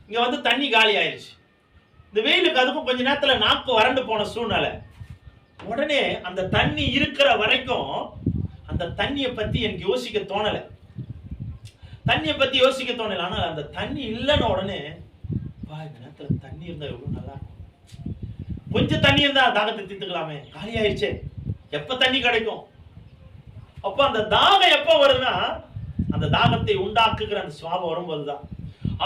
இங்க வந்து தண்ணி காலி ஆயிடுச்சு. இந்த வெயிலுக்கு அதுக்கும் கொஞ்ச நேரத்துல நாக்கு வறண்டு போன சூழ்நிலை. உடனே அந்த தண்ணி இருக்கிற வரைக்கும் அந்த தண்ணியை பத்தி எனக்கு யோசிக்க தோணல, தண்ணியை பத்தி யோசிக்க தோணல. ஆனால் அந்த தண்ணி இல்லைன்னு உடனே இந்த நேரத்துல தண்ணி இருந்தா எவ்வளவு நல்லா இருக்கும், கொஞ்சம் தண்ணி இருந்தா தாகத்தை தீர்த்துக்கலாமே, காலி ஆயிடுச்சே, எப்ப தண்ணி கிடைக்கும்? அப்ப அந்த தாகம் எப்ப வருதுன்னா, அந்த தாகத்தை உண்டாக்குகிற அந்த சுவாபம் வரும்போதுதான்.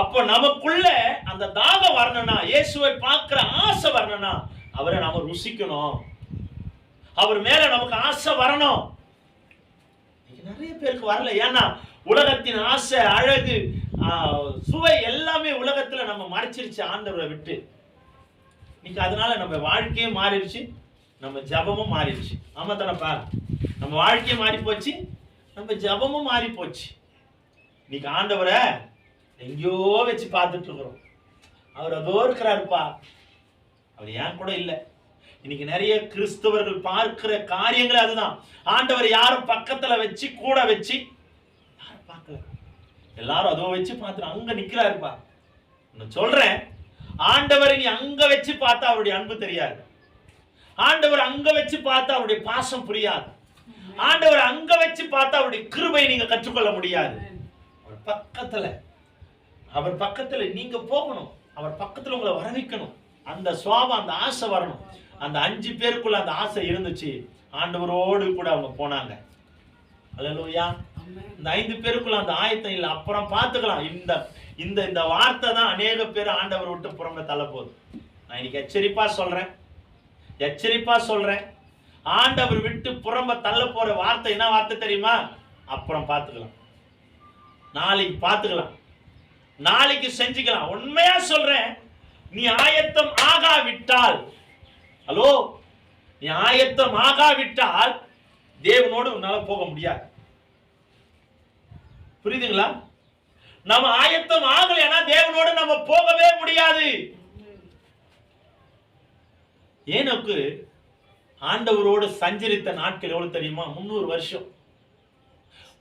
அப்ப நமக்குள்ள அந்த தாகம் வரணும்னா, இயேசுவை பார்க்கிற ஆசை வரணும்னா, அவரை நாம ருசிக்கணும், அவர் மேல நமக்கு ஆசை வரணும். நிறைய பேருக்கு வரல. ஏன்னா உலகத்தின் ஆசை, அழகு, சுவை எல்லாமே உலகத்துல நம்ம மறைச்சிருச்சு ஆண்டவரை விட்டு. இன்னைக்கு அதனால நம்ம வாழ்க்கையே மாறிடுச்சு, நம்ம ஜபமும் மாறிடுச்சு. ஆமா தானப்பா? நம்ம வாழ்க்கையே மாறி போச்சு, நம்ம ஜபமும் மாறி போச்சு. இன்னைக்கு ஆண்டவரை எங்கேயோ வச்சு பார்த்துட்டு இருக்கிறோம். அவர் அதோ இருக்கிறாருப்பா, அவர் ஏன் கூட இல்லை. இன்னைக்கு நிறைய கிறிஸ்தவர்கள் பார்க்கிற காரியங்கள் அதுதான். ஆண்டவர் யாரும் பக்கத்துல வச்சு கூட வச்சு யாரும் பார்க்கல, எல்லாரும் அதோ வச்சு பார்த்து அங்க நிக்கிறாருப்பா. நான் சொல்றேன், ஆண்டவரை நீ அங்க வச்சு பார்த்தா அவருடைய அன்பு தெரியாது, ஆண்டவர் அங்க வச்சு பார்த்தா அவருடைய பாசம் புரியாது, ஆண்டவர் அங்க வச்சு பார்த்தா அவருடைய கிருபை நீங்க கற்றுக்கொள்ள முடியாது. அவர் பக்கத்துல நீங்க போகணும், அவர் பக்கத்துல உங்களை வர வைக்கணும். அந்த சுவாபம், அந்த ஆசை வரணும். அந்த 5 பேருக்குள்ள அந்த ஆசை இருந்துச்சு, ஆண்டவரோடு கூட அவங்க போனாங்க. அல்லேலூயா. இந்த 5 பேருக்குள்ள அந்த ஆயத்தம் இல்லை, அப்புறம் பார்த்துக்கலாம். இந்த இந்த இந்த வார்த்தை தான் அநேக பேர் ஆண்டவர் விட்டு புறம்ப தள்ள போகுது. நான் இன்னைக்கு எச்சரிப்பா சொல்றேன், ஆண்டவர் விட்டு புறம்ப தள்ள போற வார்த்தை என்ன வார்த்தை தெரியுமா? அப்புறம் பார்த்துக்கலாம், நாளைக்கு பார்த்துக்கலாம், நாளைக்கு செஞ்சுக்கலாம். உண்மையா சொல்றேன், நீ ஆயத்தம் ஆகாவிட்டால், ஹலோ, நீ ஆயத்தம் ஆகாவிட்டால் தேவனோடு உன்னால போக முடியாது. புரியுதுங்களா? நம்ம ஆயத்தம் ஆகலைன்னா தேவனோடு நம்ம போகவே முடியாது. ஏனோக்கு ஆண்டவரோடு சஞ்சரித்த நாட்கள் எவ்வளவு தெரியுமா? 300 வருஷம்.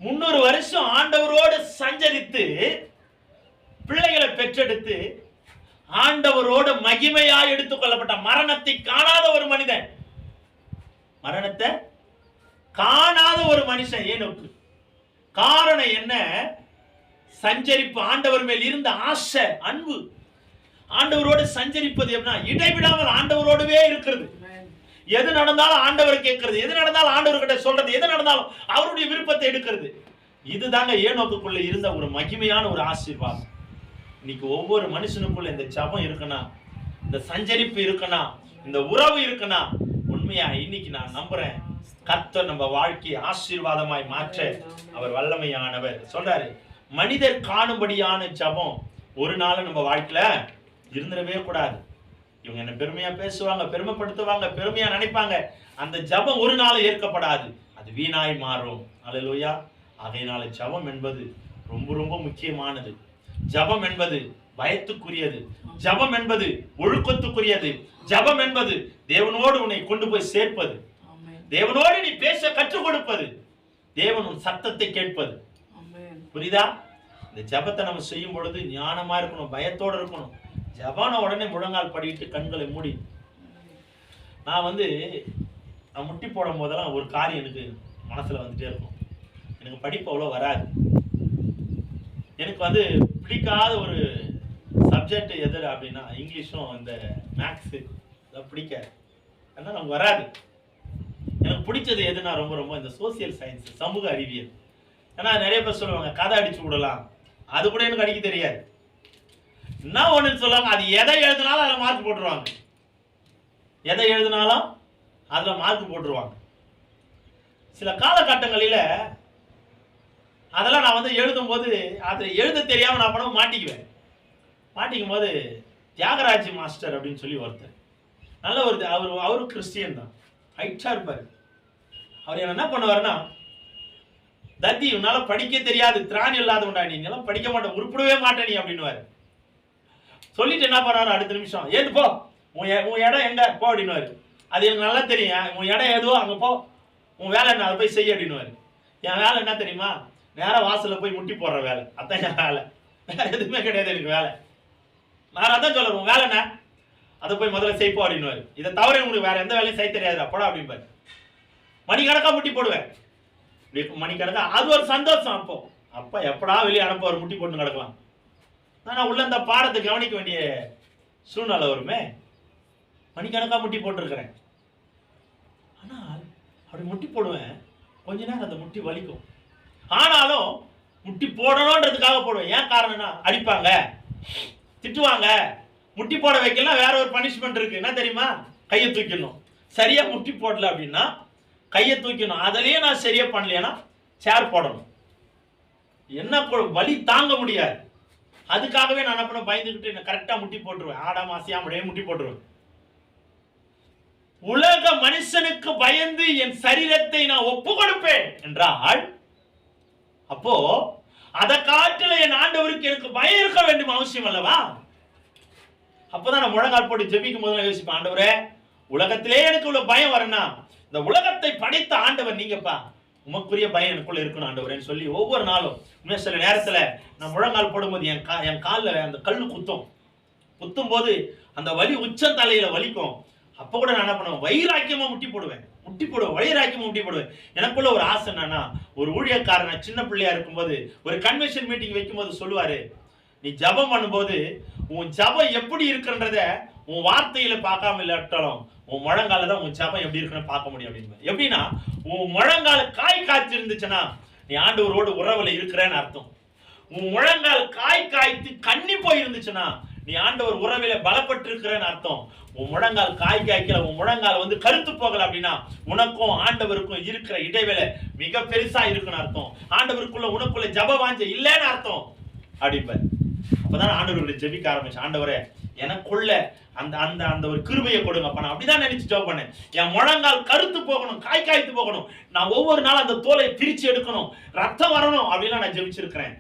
300 வருஷம் ஆண்டவரோடு சஞ்சரித்து பிள்ளைகளை பெற்றெடுத்து ஆண்டவரோடு மகிமையாய் எடுத்துக் கொள்ளப்பட்ட, மரணத்தை காணாத ஒரு மனிதன், மரணத்தை காணாத ஒரு மனுஷன் ஏனோக்கு. காரணம் என்ன? சஞ்சரிப்பு, ஆண்டவர் மேல் இருந்த ஆசை, அன்பு. ஆண்டவரோடு சஞ்சரிப்பது எப்படின்னா, இடைவிடாமல் ஆண்டவரோடவே இருக்கிறது. எது நடந்தாலும் ஆண்டவர் கேட்கிறது, எது நடந்தாலும் ஆண்டவர்கிட்ட சொல்றது, எது நடந்தாலும் அவருடைய விருப்பத்தை எடுக்கிறது. இதுதாங்க ஏனோக்குள்ள இருந்த ஒரு மகிமையான ஒரு ஆசீர்வாதம். இன்னைக்கு ஒவ்வொரு மனுஷனுக்குள்ள இந்த ஜபம் இருக்குன்னா, இந்த சஞ்சரிப்பு இருக்குன்னா, இந்த உறவு இருக்குன்னா, உண்மையா இன்னைக்கு நான் நம்புறேன், கர்த்தர் நம்ம வாழ்க்கையை ஆசீர்வாதமாய் மாற்ற அவர் வல்லமையானவர். சொல்றாரு, மனிதர் காணும்படியான ஜபம் ஒரு நாள் நம்ம வாழ்க்கையில இருந்துடவே கூடாது. இவங்க என்ன பெருமையா பேசுவாங்க, பெருமைப்படுத்துவாங்க, பெருமையா நினைப்பாங்க. அந்த ஜெபம் ஒரு நாள் ஏற்கப்படாது, அது வீணாய் மாறும். அல்லேலூயா. ஆகையினால ஜெபம் என்பது ரொம்ப ரொம்ப முக்கியமானது. ஜெபம் என்பது பயத்துக்குரியது. ஜெபம் என்பது ஒழுக்கத்துக்குரியது. ஜெபம் என்பது தேவனோடு உன்னை கொண்டு போய் சேர்ப்பது, தேவனோடு நீ பேச கற்றுக் கொடுப்பது, தேவன் உன் சத்தத்தை கேட்பது. புரியுதா? இந்த ஜெபத்தை நம்ம செய்யும் பொழுது ஞானமா இருக்கணும், பயத்தோடு இருக்கணும். ஜெபன உடனே முழங்கால் படிட்டு கண்களை மூடி. நான் முட்டி போடும் போதெல்லாம் ஒரு காரியம் எனக்கு மனசுல வந்துட்டே இருக்கும். எனக்கு படிப்பு அவ்வளோ வராது. எனக்கு பிடிக்காத ஒரு சப்ஜெக்ட் எது அப்படின்னா இங்கிலீஷும் இந்த மேக்ஸு இதெல்லாம் பிடிக்காது. அதனால் நமக்கு வராது. எனக்கு பிடிச்சது எதுனா ரொம்ப ரொம்ப இந்த சோசியல் சயின்ஸ், சமூக அறிவியல். ஏன்னா நிறைய பேர் சொல்லுவாங்க கதை அடிச்சு விடலாம், அது கூட எனக்கு அடிக்க தெரியாது. என்ன ஒன்று சொல்லுவாங்க, அது எதை எழுதினாலும் அதில் மார்க் போட்டுருவாங்க. எதை எழுதினாலும் அதில் மார்க் போட்டுருவாங்க. சில காலகட்டங்களில் அதெல்லாம் நான் எழுதும் போது அதில் எழுத தெரியாமல் நான் பண்ண மாட்டிக்குவேன். மாட்டிக்கும் போது தியாகராஜ் மாஸ்டர் அப்படின்னு சொல்லி ஒருத்தர், நல்ல ஒரு அவரு கிறிஸ்டியன் தான், ஹைட்டா இருப்பார். அவர் என்ன பண்ணுவாருன்னா, தத்தி உன்னால படிக்க தெரியாது, திராணி இல்லாதவன்டா நீ, எல்லாம் படிக்க மாட்டேன், உருப்பிடவே மாட்டேன் நீ அப்படின்னுவாரு. சொல்லிட்டு என்ன பண்ணாரு, அடுத்த நிமிஷம் ஏது போ, உன் இடம் எங்க போ அப்படின்னுவாரு. அது எனக்கு நல்லா தெரியும், உன் இடம் எதுவோ அங்கே போ, உன் வேலை என்ன அதை போய் செய்ய அப்படின்னுவாரு. என் வேலை என்ன தெரியுமா, நேரம் வாசலில் போய் முட்டி போடுற வேலை, அதான் என் வேலை, வேற எதுவுமே கிடையாது எனக்கு வேலை. நான் அதான் சொல்லுறேன், உன் வேலை என்ன அதை போய் முதல்ல செய்ப்போ அப்படின்னுவாரு. இதை தவிர உங்களுக்கு வேற எந்த வேலையும் செய்ய தெரியாது அப்படா அப்படின்பாரு. மணிக்கணக்கா முட்டி போடுவேன், மணிக்கணக்கா. அது ஒரு சந்தோஷம். அப்பா எப்படா வெளியே அனுப்புவார், முட்டி போட்டு கிடக்கலாம். நான் உள்ள இந்த பாடத்தை கவனிக்க வேண்டிய சூழ்நிலை வருமே, மணிக்கணக்கா முட்டி போட்டிருக்கிறேன். ஆனால் அப்படி முட்டி போடுவேன், கொஞ்ச நேரம் அந்த முட்டி வலிக்கும். ஆனாலும் முட்டி போடணுன்றதுக்காக போடுவேன். ஏன் காரணம்னா, அடிப்பாங்க, திட்டுவாங்க, முட்டி போட வைக்கலாம். வேற ஒரு பனிஷ்மெண்ட் இருக்கு, என்ன தெரியுமா, கையை தூக்கணும். சரியா முட்டி போடல அப்படின்னா கையை தூக்கணும். அதிலேயே நான் சரியா பண்ணலைன்னா சேர் போடணும். என்ன வலி தாங்க முடியாது. அதுக்காகவே நான் என்ன பண்ண, பயந்துக்கிட்டு கரெக்டா முட்டி போட்டுருவேன். ஆடாம அசையாம முட்டி போட்டுருவேன். உலக மனுஷனுக்கு பயந்து என் சரீரத்தை நான் ஒப்பு கொடுப்பேன் என்றால், அப்போ அதை காட்டில என் ஆண்டவருக்கு எனக்கு பயம் இருக்க வேண்டும் அவசியம் அல்லவா? அப்பதான் நான் முழங்கால் போட்டு ஜெபிக்கும் போது நான் யோசிப்பேன், ஆண்டவரே உலகத்திலே எனக்கு உள்ள பயம் வரணும், இந்த உலகத்தை படைத்த ஆண்டவர் நீங்கப்பா, உமக்குரிய பயம் எனக்குள்ள இருக்கணும் ஆண்டவரேன்னு சொல்லி ஒவ்வொரு நாளும். சில நேரத்துல நான் முழங்கால் போடும்போது என் காலில் அந்த கல்லு குத்தும் போது அந்த வலி உச்ச தலையில வலிக்கும். அப்ப கூட நான் என்ன பண்ணுவேன், வைராக்கியமா முட்டி போடுவேன், வைராக்கியமா முட்டி போடுவேன். எனக்குள்ள ஒரு ஆசை என்னன்னா, ஒரு ஊழியக்காரன் சின்ன பிள்ளையா இருக்கும்போது ஒரு கன்வென்ஷன் மீட்டிங் வைக்கும் போது சொல்லுவாரு, நீ ஜபம் பண்ணும்போது உன் ஜபம் எப்படி இருக்குன்றத உன் வார்த்தையில பார்க்காம இல்லாட்டாலும் உன் முழங்கால தான் உன் ஜபம் எப்படி இருக்குன்னு பார்க்க முடியும் அப்படின்னு. எப்படின்னா, உன் முழங்கால காய் காய்ச்சி இருந்துச்சுன்னா நீ ஆண்டவரோடு உறவுல இருக்கிறேன்னு அர்த்தம். உன் முழங்கால் காய் காய்த்து கண்ணி போய் இருந்துச்சுன்னா நீ ஆண்டவர் உறவில பலப்பட்டு இருக்கிறேன்னு அர்த்தம். உன் முழங்கால் காய் காய்க்கல, உன் முழங்கால் கருத்து போகல அப்படின்னா உனக்கும் ஆண்டவருக்கும் இருக்கிற இடைவேளை மிக பெருசா இருக்குன்னு அர்த்தம். ஆண்டவருக்குள்ள உனக்குள்ள ஜப வாஞ்ச இல்லைன்னு அர்த்தம் அப்படிப்பார். அப்பதான் ஆண்டவருடைய ஜெபிக்க ஆரம்பிச்சு, ஆண்டவரே எனக்குள்ள அந்த அந்த அந்த ஒரு கிருபையை கொடுங்கப்பா. நான் அப்படிதான் நினைச்சு ஜெபம் பண்ணேன். என் முழங்கால் கருத்து போகணும், காய் காய்த்து போகணும், நான் ஒவ்வொரு நாளும் அந்த தோலை பிரிச்சு எடுக்கணும், ரத்தம் வரணும் அப்படிலாம் நான் ஜெபிச்சிருக்கிறேன்.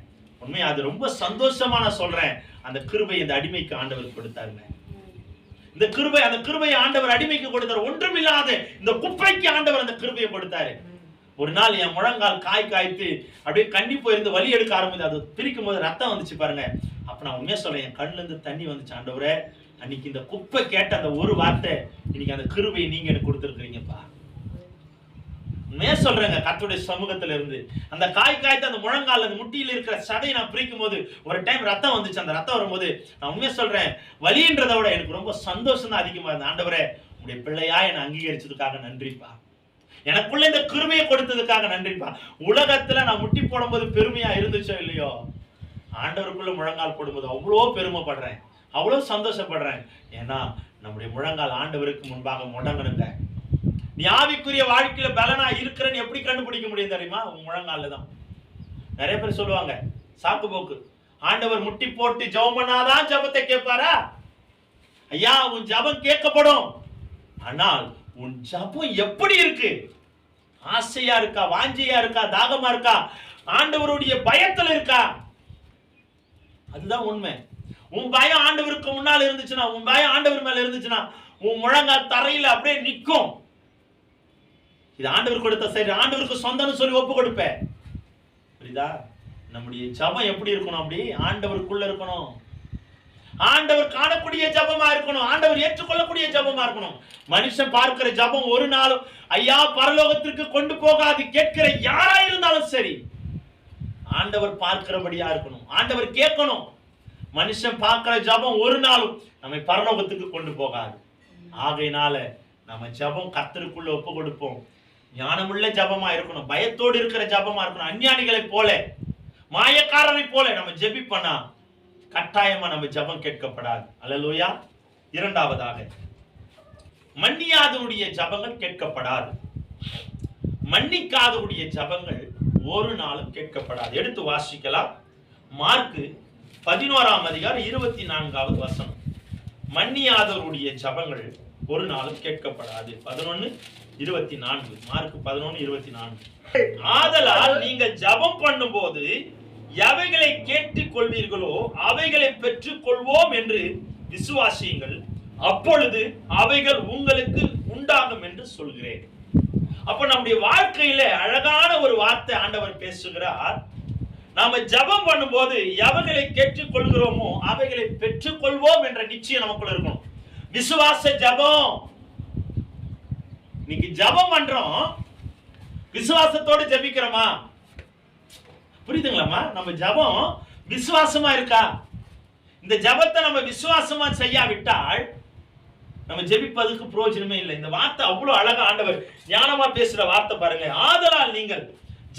உண்மையா அது ரொம்ப சந்தோஷமா நான் சொல்றேன். அந்த கிருபை இந்த அடிமைக்கு ஆண்டவர் கொடுத்தாருங்க. இந்த கிருபை, அந்த கிருபையை ஆண்டவர் அடிமைக்கு கொடுத்தாரு. ஒன்றும் இல்லாத இந்த குப்பைக்கு ஆண்டவர் அந்த கிருபையை கொடுத்தாரு. ஒரு நாள் என் முழங்கால் காய் காய்த்து அப்படியே கண்ணி போயிருந்து வலி எடுக்க ஆரம்பிச்சு, அது பிரிக்கும் போது ரத்தம் வந்துச்சு பாருங்க. அப்ப நான் உண்மையா சொல்றேன், என் கண்ணுல இருந்து தண்ணி வந்துச்சு. ஆண்டவரே அன்னைக்கு இந்த குப்பை கேட்ட அந்த ஒரு வார்த்தை, இன்னைக்கு அந்த கிருபையை நீங்க எனக்கு கொடுத்துருக்கீங்கப்பா. உண்மையா சொல்றேங்க, கர்த்தருடைய சமூகத்துல இருந்து அந்த காய் காய்த்து அந்த முழங்கால் அந்த முட்டியில இருக்கிற சதையை நான் பிரிக்கும் போது ஒரு டைம் ரத்தம் வந்துச்சு. அந்த ரத்தம் வரும்போது நான் உண்மையா சொல்றேன், வலின்றதை விட எனக்கு ரொம்ப சந்தோஷம் தான் அதிகமா இருந்தது. ஆண்டவரே உங்களுடைய பிள்ளையா என்னை அங்கீகரிச்சதுக்காக நன்றிப்பா, எனக்குள்ள இந்த கிருபையை கொடுத்ததுக்காக நன்றிப்பா. உலகத்துல நான் முட்டி போடும்போது பெருமையா இருந்துச்சோ இல்லையோ, ஆண்டவருக்குள்ள முழங்கால் போடும்போது அவ்வளோ பெருமைப்படுறேன், அவ்வளோ சந்தோஷப்படுறேன். ஏன்னா நம்முடைய முழங்கால் ஆண்டவருக்கு முன்பாக முடங்கணுங்க. நீ ஆவிக்குரிய வாழ்க்கையில பலனா இருக்கிறன்னு எப்படி கண்டுபிடிக்க முடியும் தெரியுமா? உன் முழங்கால தான். நிறைய பேர் சொல்லுவாங்க சாக்கு போக்கு, ஆண்டவர் முட்டி போட்டு ஜெபம் பண்ணாதான் ஜெபத்தை கேட்பாரா? ஐயா உன் ஜெபம் கேட்கப்படும். ஆனால் உன் ஜெபம் எப்படி இருக்கு? ஆசையா இருக்கா, வாஞ்சியா இருக்கா, தாகமா இருக்கா, ஆண்டவருடைய பயத்துல இருக்கா? அதுதான் உண்மை. உன் பயம் ஆண்டவருக்கு முன்னால் இருந்துச்சுன்னா, உன் பயம் ஆண்டவர் மேல இருந்துச்சுன்னா, உன் முழங்கால் தரையில அப்படியே நிற்கும். இது ஆண்டவர் கொடுத்த சரி, ஆண்டவருக்கு சொந்தம்னு சொல்லி ஒப்பு கொடுப்ப. புரியுதா? நம்முடைய ஜெபம் எப்படி இருக்கணும்? அப்படி ஆண்டவருக்குள்ள இருக்கணும். ஆண்டவர் காணக்கூடிய ஜெபமா இருக்கணும். ஆண்டவர் ஏற்றுக்கொள்ளக்கூடிய ஜெபமா இருக்கணும். மனுஷன் பார்க்கிற ஜெபம் ஒரு நாளும் ஐயா பரலோகத்திற்கு கொண்டு போகாது. கேட்கிற யாரா இருந்தாலும் சரி, ஆண்டவர் பார்க்கிறபடியா இருக்கணும். ஆண்டவர் கேட்கணும். மனுஷன் பார்க்கிற ஜெபம் ஒரு நாளும் நம்மை பரலோகத்துக்கு கொண்டு போகாது. ஆகையினால நம்ம ஜெபம் கர்த்தருக்குள்ள ஒப்பு கொடுப்போம். ஞானமுள்ள ஜெபமா இருக்கணும். பயத்தோடு இருக்கிற ஜெபமா இருக்கணும். அஞ்ஞானிகளை போல, மாயக்காரரை போல நம்ம ஜெபிப்பனா கட்டாயமா நம்ம ஜெபம் கேட்கப்படாது. அல்லேலூயா. இரண்டாவதாக, மன்னியாதவருடைய ஜெபங்கள் கேட்கப்படாது. மன்னிக்காதவருடைய ஜெபங்கள் ஒரு நாளும் கேட்கப்படாது. எடுத்து வாசிக்கலாம். மார்க்கு 11:24 வசனம். மன்னியாதவருடைய ஜெபங்கள் ஒரு நாளும் கேட்கப்படாது. 11:24. மார்க் 11:24. ஆதலால் நீங்கள் ஜெபம் பண்ணும்போது எவைகளை கேட்டுக் கொள்வீர்களோ அவைகளை பெற்றுக் கொள்வோம் என்று விசுவாசியுங்கள், அப்பொழுது அவைகள் உங்களுக்கு உண்டாகும் என்று சொல்கிறேன். அப்ப நம்முடைய வாழ்க்கையில அழகான ஒரு வார்த்தை ஆண்டவர் பேசுகிறார். நாம ஜெபம் பண்ணும்போது எவைகளை கேட்டுக் கொள்கிறோமோ அவைகளை பெற்றுக் கொள்வோம் என்ற நிச்சயம் நமக்குள்ள இருக்கணும். விசுவாச ஜெபம். இன்னைக்கு ஜெபம் பண்றோம், விசுவாசத்தோடு ஜெபிக்கிறோமா? புரியுதுங்களாமா? நம்ம ஜெபம் விசுவாசமா இருக்கா? இந்த ஜெபத்தை நம்ம விசுவாசமா செய்யாவிட்டால் நம்ம ஜெபிப்பதுக்கு பிரயோஜனமே இல்லை. இந்த வார்த்தை அவ்வளவு அழகா ஆண்டவர் ஞானமா பேசுற வார்த்தை பாருங்க. ஆதலால் நீங்கள்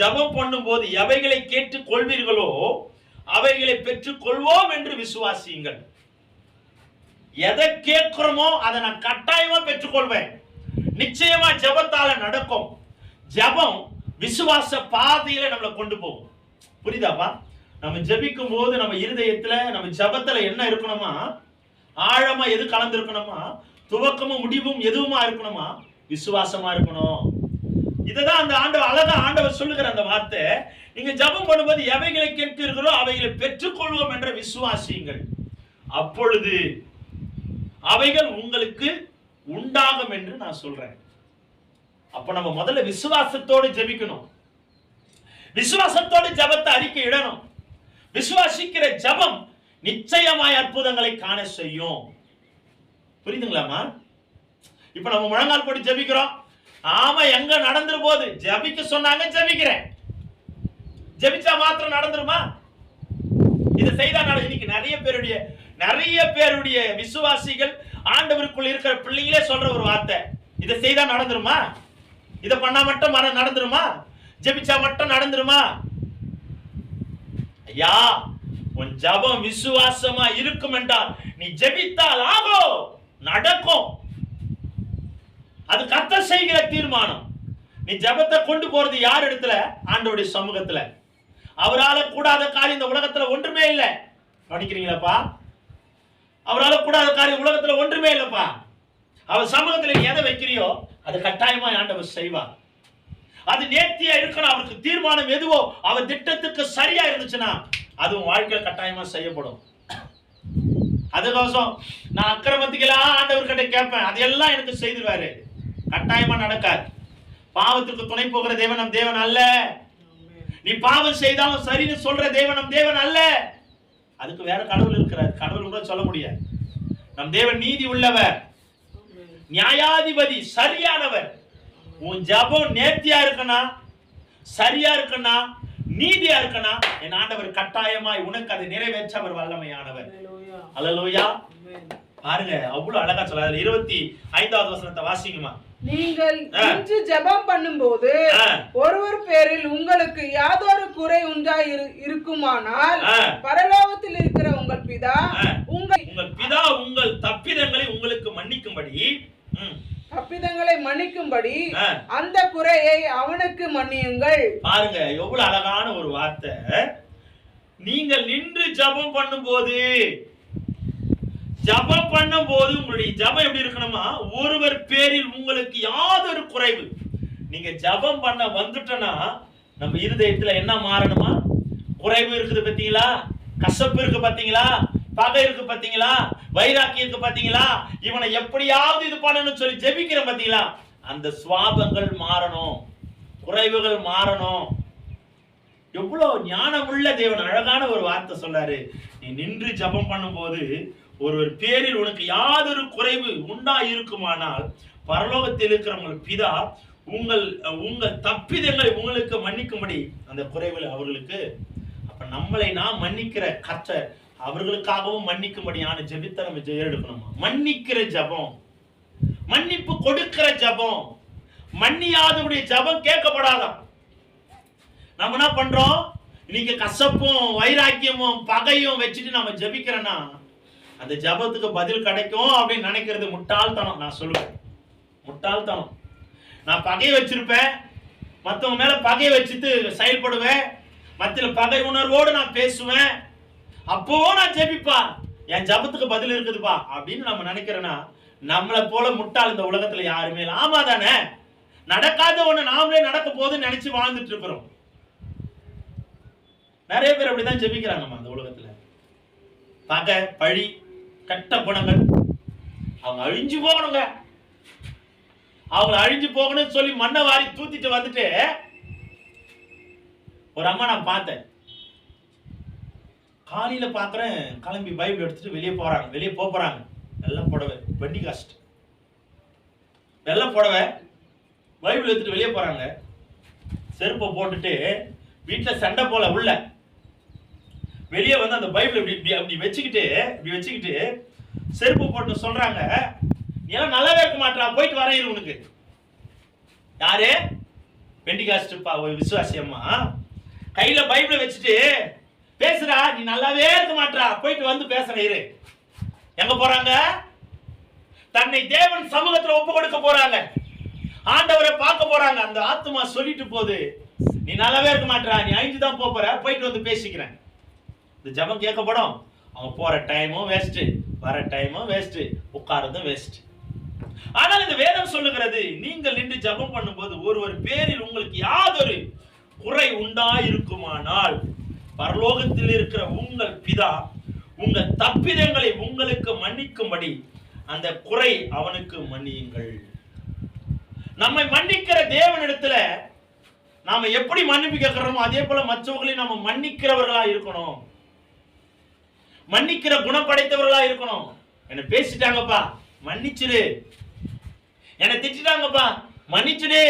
ஜெபம் பண்ணும்போது எவைகளை கேட்டுக் கொள்வீர்களோ அவைகளை பெற்றுக் கொள்வோம் என்று விசுவாசியுங்கள். எதை கேட்கிறோமோ அதை நான் கட்டாயமா பெற்றுக்கொள்வேன். நிச்சயமா ஜெபத்தால நடக்கும். ஜெபம் விசுவாச பாதையில நம்மளை கொண்டு போகும். புரியுதாப்பா? நம்ம ஜெபிக்கும் போது நம்ம இருதயத்துல நம்ம ஜெபத்துல என்ன இருக்கணுமா? ஆழமா எது கலந்து இருக்கணுமா? துவக்கமும் முடிவும் எதுவுமா இருக்கணுமா? விசுவாசமா இருக்கணும். இதுதான் அந்த ஆண்டவர் அழகா ஆண்டவர் சொல்லுகிற அந்த வார்த்தை. நீங்க ஜெபம் பண்ணும்போது எவைகளை கேட்கிறீர்களோ அவைகளை பெற்றுக்கொள்வோம் என்ற விசுவாசியுங்கள், அப்பொழுது அவைகள் உங்களுக்கு உண்டாகும் என்று நான் சொல்றேன். அப்ப நம்ம முதல்ல விசுவாசத்தோடு ஜெபிக்கணும். விசுவாசத்தோடு ஜெபத்தை அறிக்கை இடணும். விசுவாசிக்கிற ஜெபம் நிச்சயமாய் அற்புதங்களை காண செய்யும். புரியுதுங்களாமா? இப்ப நம்ம முழங்கால் போட்டு ஜெபிக்கிறோம். ஆமா, எங்க நடந்துரு போது ஜெபிக்க சொன்னாங்க, ஜெபிக்கிறேன். ஜெபிச்சா மாத்திரம் நடந்துருமா? இதை செய்தா இன்னைக்கு நிறைய பேருடைய விசுவாசிகள் ஆண்டவருக்குள்ள இருக்கிற பிள்ளைங்களே சொல்ற ஒரு வார்த்தை, இதை செய்தா நடந்துருமா? இதை பண்ணா மட்டும் நடந்துருமா? ஜெபிச்சா மட்டும் நடந்துருமா? ஐயா, உன் ஜெபம் விசுவாசமா இருக்கும் என்றால் நீ ஜெபித்தால் ஆகும், நடக்கும். அது கர்த்தர் செய்கிற தீர்மானம். நீ ஜெபத்தை கொண்டு போறது யார் இடத்துல? ஆண்டவருடைய சமூகத்துல. அவரால கூடாத காரியம் இந்த உலகத்துல ஒன்றுமே இல்லை. கவனிக்கிறீங்களாப்பா? அவரால கூடாத காரியம் உலகத்துல ஒன்றுமே இல்லப்பா. அவர் சமூகத்துல நீ எதை வைக்கிறியோ அது கட்டாயமா ஆண்டவர் செய்வார். அது நேர்த்தியா இருக்கணும். அவருக்கு தீர்மானம் எதுவோ அவர் திட்டத்துக்கு சரியா இருந்துச்சுன்னா அது உன் வாழ்க்கையில கட்டாயமா செய்யப்படும். அதுக்கோசம் நான் அக்கிரமத்துக்கெல்லாம் ஆண்டவர்கிட்ட கேட்பேன், அதையெல்லாம் எனக்கு செய்திருவாரு, கட்டாயமா நடக்காது. பாவத்துக்கு துணை போகிற தேவன் நம் தேவன் அல்ல. நீ பாவம் செய்தாலும் சரின்னு சொல்ற தேவன் நம் தேவன் அல்ல. அதுக்கு வேற கடவுள் இருக்கிறார். கடவுள் கூட சொல்ல முடியாது. நம் தேவன் நீதி உள்ளவர், நியாயாதிபதி, சரியானவர். உன் ஜெபம் நேர்த்தியா இருக்கனா, சரியா இருக்கனா, நீதியா இருக்கனா, என் ஆண்டவர் கட்டாயமாய் உனக்கு அதை நிறைவேற்ற அவர் வல்லமையானவர். அல்லேலூயா. பாருங்க, அவ்வளவு அழகா சொல்றாரு. 25வது வசனத்தை வாசிங்கம்மா. நீங்கள் இன்று ஜெபம் பண்ணும்போது ஒருவர் பேரில் உங்களுக்கு யாதொரு குறை உண்டாய் இருக்குமானால் பரலோகத்தில் இருக்கிற உங்கள் பிதா உங்கள் தப்பிதங்களை உங்களுக்கு மன்னிக்கும்படி அந்த குறையை அவனுக்கு மன்னியுங்கள். பாருங்க, எவ்வளவு அழகான ஒரு வார்த்தை. நீங்கள் நின்று ஜெபம் பண்ணும்போது, ஜெபம் பண்ணும் போது உங்களுடைய ஜெபம் எப்படி இருக்கணுமா, ஒருவர் பேரில் உங்களுக்கு யாதொரு குறைவு. நீங்க ஜெபம் பண்ண வந்துட்டனா நம்ம இருதயத்துல என்ன மாறணுமா, குறைவு இருக்குது பாத்தீங்களா, கசப்பு இருக்கு பாத்தீங்களா, பகை இருக்கு பாத்தீங்களா, வைராக்கியம் இருக்கு பாத்தீங்களா, இவனை எப்படியாவது இது பண்ணணும்னு சொல்லி ஜெபிக்கிற பாத்தீங்களா, அந்த சுவாபங்கள் மாறணும், குறைவுகள் மாறணும். எவ்வளவு ஞானமுள்ள தேவன் அழகான ஒரு வார்த்தை சொல்றாரு. நீ நின்று ஜெபம் பண்ணும்போது ஒருவர் பேரில் உனக்கு யாதொரு குறைவு உண்டா இருக்குமானால் பரலோகத்தில் இருக்கிற உங்கள் பிதா உங்கள் தப்பிதங்களை உங்களுக்கு மன்னிக்கும்படி அந்த குறைவில் அவர்களுக்கு. அப்ப நம்மளை நாம் மன்னிக்கிற கர்த்தர் அவர்களுக்காகவும் மன்னிக்கும்படியான ஜெபத்தை நம்ம எடுக்கணுமா. மன்னிக்கிற ஜெபம், மன்னிப்பு கொடுக்கிற ஜெபம், மன்னியாதவருடைய ஜெபம் கேட்கப்படாதான். நம்ம என்ன பண்றோம், இன்னைக்கு கசப்பும் வைராக்கியமும் பகையும் வச்சுட்டு நம்ம ஜெபிக்கிறோன்னா அந்த ஜெபத்துக்கு பதில் கிடைக்கும் அப்படின்னு நினைக்கிறது முட்டாள்தனம். நான் சொல்லுவேன் முட்டாள்தனம். நான் பகை வச்சிருப்பேன், மற்றவங்க மேல பகை வச்சுட்டு செயல்படுவேன், மத்தியில பகை உணர்வோடு நான் பேசுவேன், அப்போ நான் ஜெபிப்பா என் ஜெபத்துக்கு பதில் இருக்குதுப்பா அப்படின்னு நம்ம நினைக்கிறேன்னா நம்மளை போல முட்டாள் இந்த உலகத்துல யாருமே இல்லை. ஆமா தானே, நடக்காத ஒண்ணு நாமளே நடக்க போதுன்னு நினைச்சு வாழ்ந்துட்டு இருக்கிறோம். நிறைய பேர் அப்படிதான் ஜெபிக்கிறாங்கம்மா இந்த உலகத்துல. பகை, பழி, கெட்ட குணங்கள், அவங்க அழிஞ்சு போகணுங்க, அவங்க அழிஞ்சு போகணும்னு சொல்லி மண்ணை வாரி தூத்திட்டு வந்துட்டு ஒரு அம்மா நான் பார்த்தேன். காலையில பாக்குறேன் கிளம்பி பைபிள் எடுத்துட்டு வெளியே போறாங்க. வெள்ளை புடவை, வண்டி காஸ்ட், வெள்ளை புடவை, பைபிள் எடுத்துட்டு வெளியே போறாங்க. செருப்பை போட்டுட்டு வீட்டுல சண்டை போல உள்ள வெளியே வந்து அந்த பைபிள் அப்படி வச்சுக்கிட்டு செருப்பு போட்டு சொல்றாங்க, நீ எல்லாம் நல்லாவே இருக்க மாட்டா, போயிட்டு வரேன் உனக்கு. யாரு? பெண்டிகாஸ்ட் விசுவாசி அம்மா கையில பைபிளை வச்சுட்டு பேசுறா, நீ நல்லாவே இருக்க மாட்டா, போயிட்டு வந்து பேசுற இரு. எங்க போறாங்க? தன்னை தேவன் சமூகத்துல ஒப்பு கொடுக்க போறாங்க, ஆண்டவரை பார்க்க போறாங்க. அந்த ஆத்மா சொல்லிட்டு போகுது, நீ நல்லாவே இருக்க மாட்டா, நீ அழிஞ்சுதான் போற, போயிட்டு வந்து பேசிக்கிறேன். இந்த ஜெபம் கேட்கப்படும். அவங்க போற டைமும் வேஸ்ட், வர டைமும் வேஸ்ட், உட்காரதும் வேஸ்ட். ஆனால் இந்த வேதம் சொல்லுகிறது, நீங்கள் நின்று ஜெபம் பண்ணும்போது ஒருவர் பேரில் உங்களுக்கு யாதொரு குறை உண்டா இருக்குமானால் பரலோகத்தில் இருக்கிற உங்கள் பிதா உங்கள் தப்பிதங்களை உங்களுக்கு மன்னிக்கும்படி அந்த குறை அவனுக்கு மன்னியுங்கள். நம்மை மன்னிக்கிற தேவனிடத்துல நாம எப்படி மன்னிப்பு கேட்கிறோமோ அதே போல மற்றவர்களையும் நம்ம மன்னிக்கிறவர்களா இருக்கணும், மன்னிக்கிற குணம் படைத்தவர்களா இருக்கணும். என்ன பேசிட்டாங்கப்பா மன்னிச்சிரு, என்ன திட்டாங்கப்பா மன்னிச்சிடு.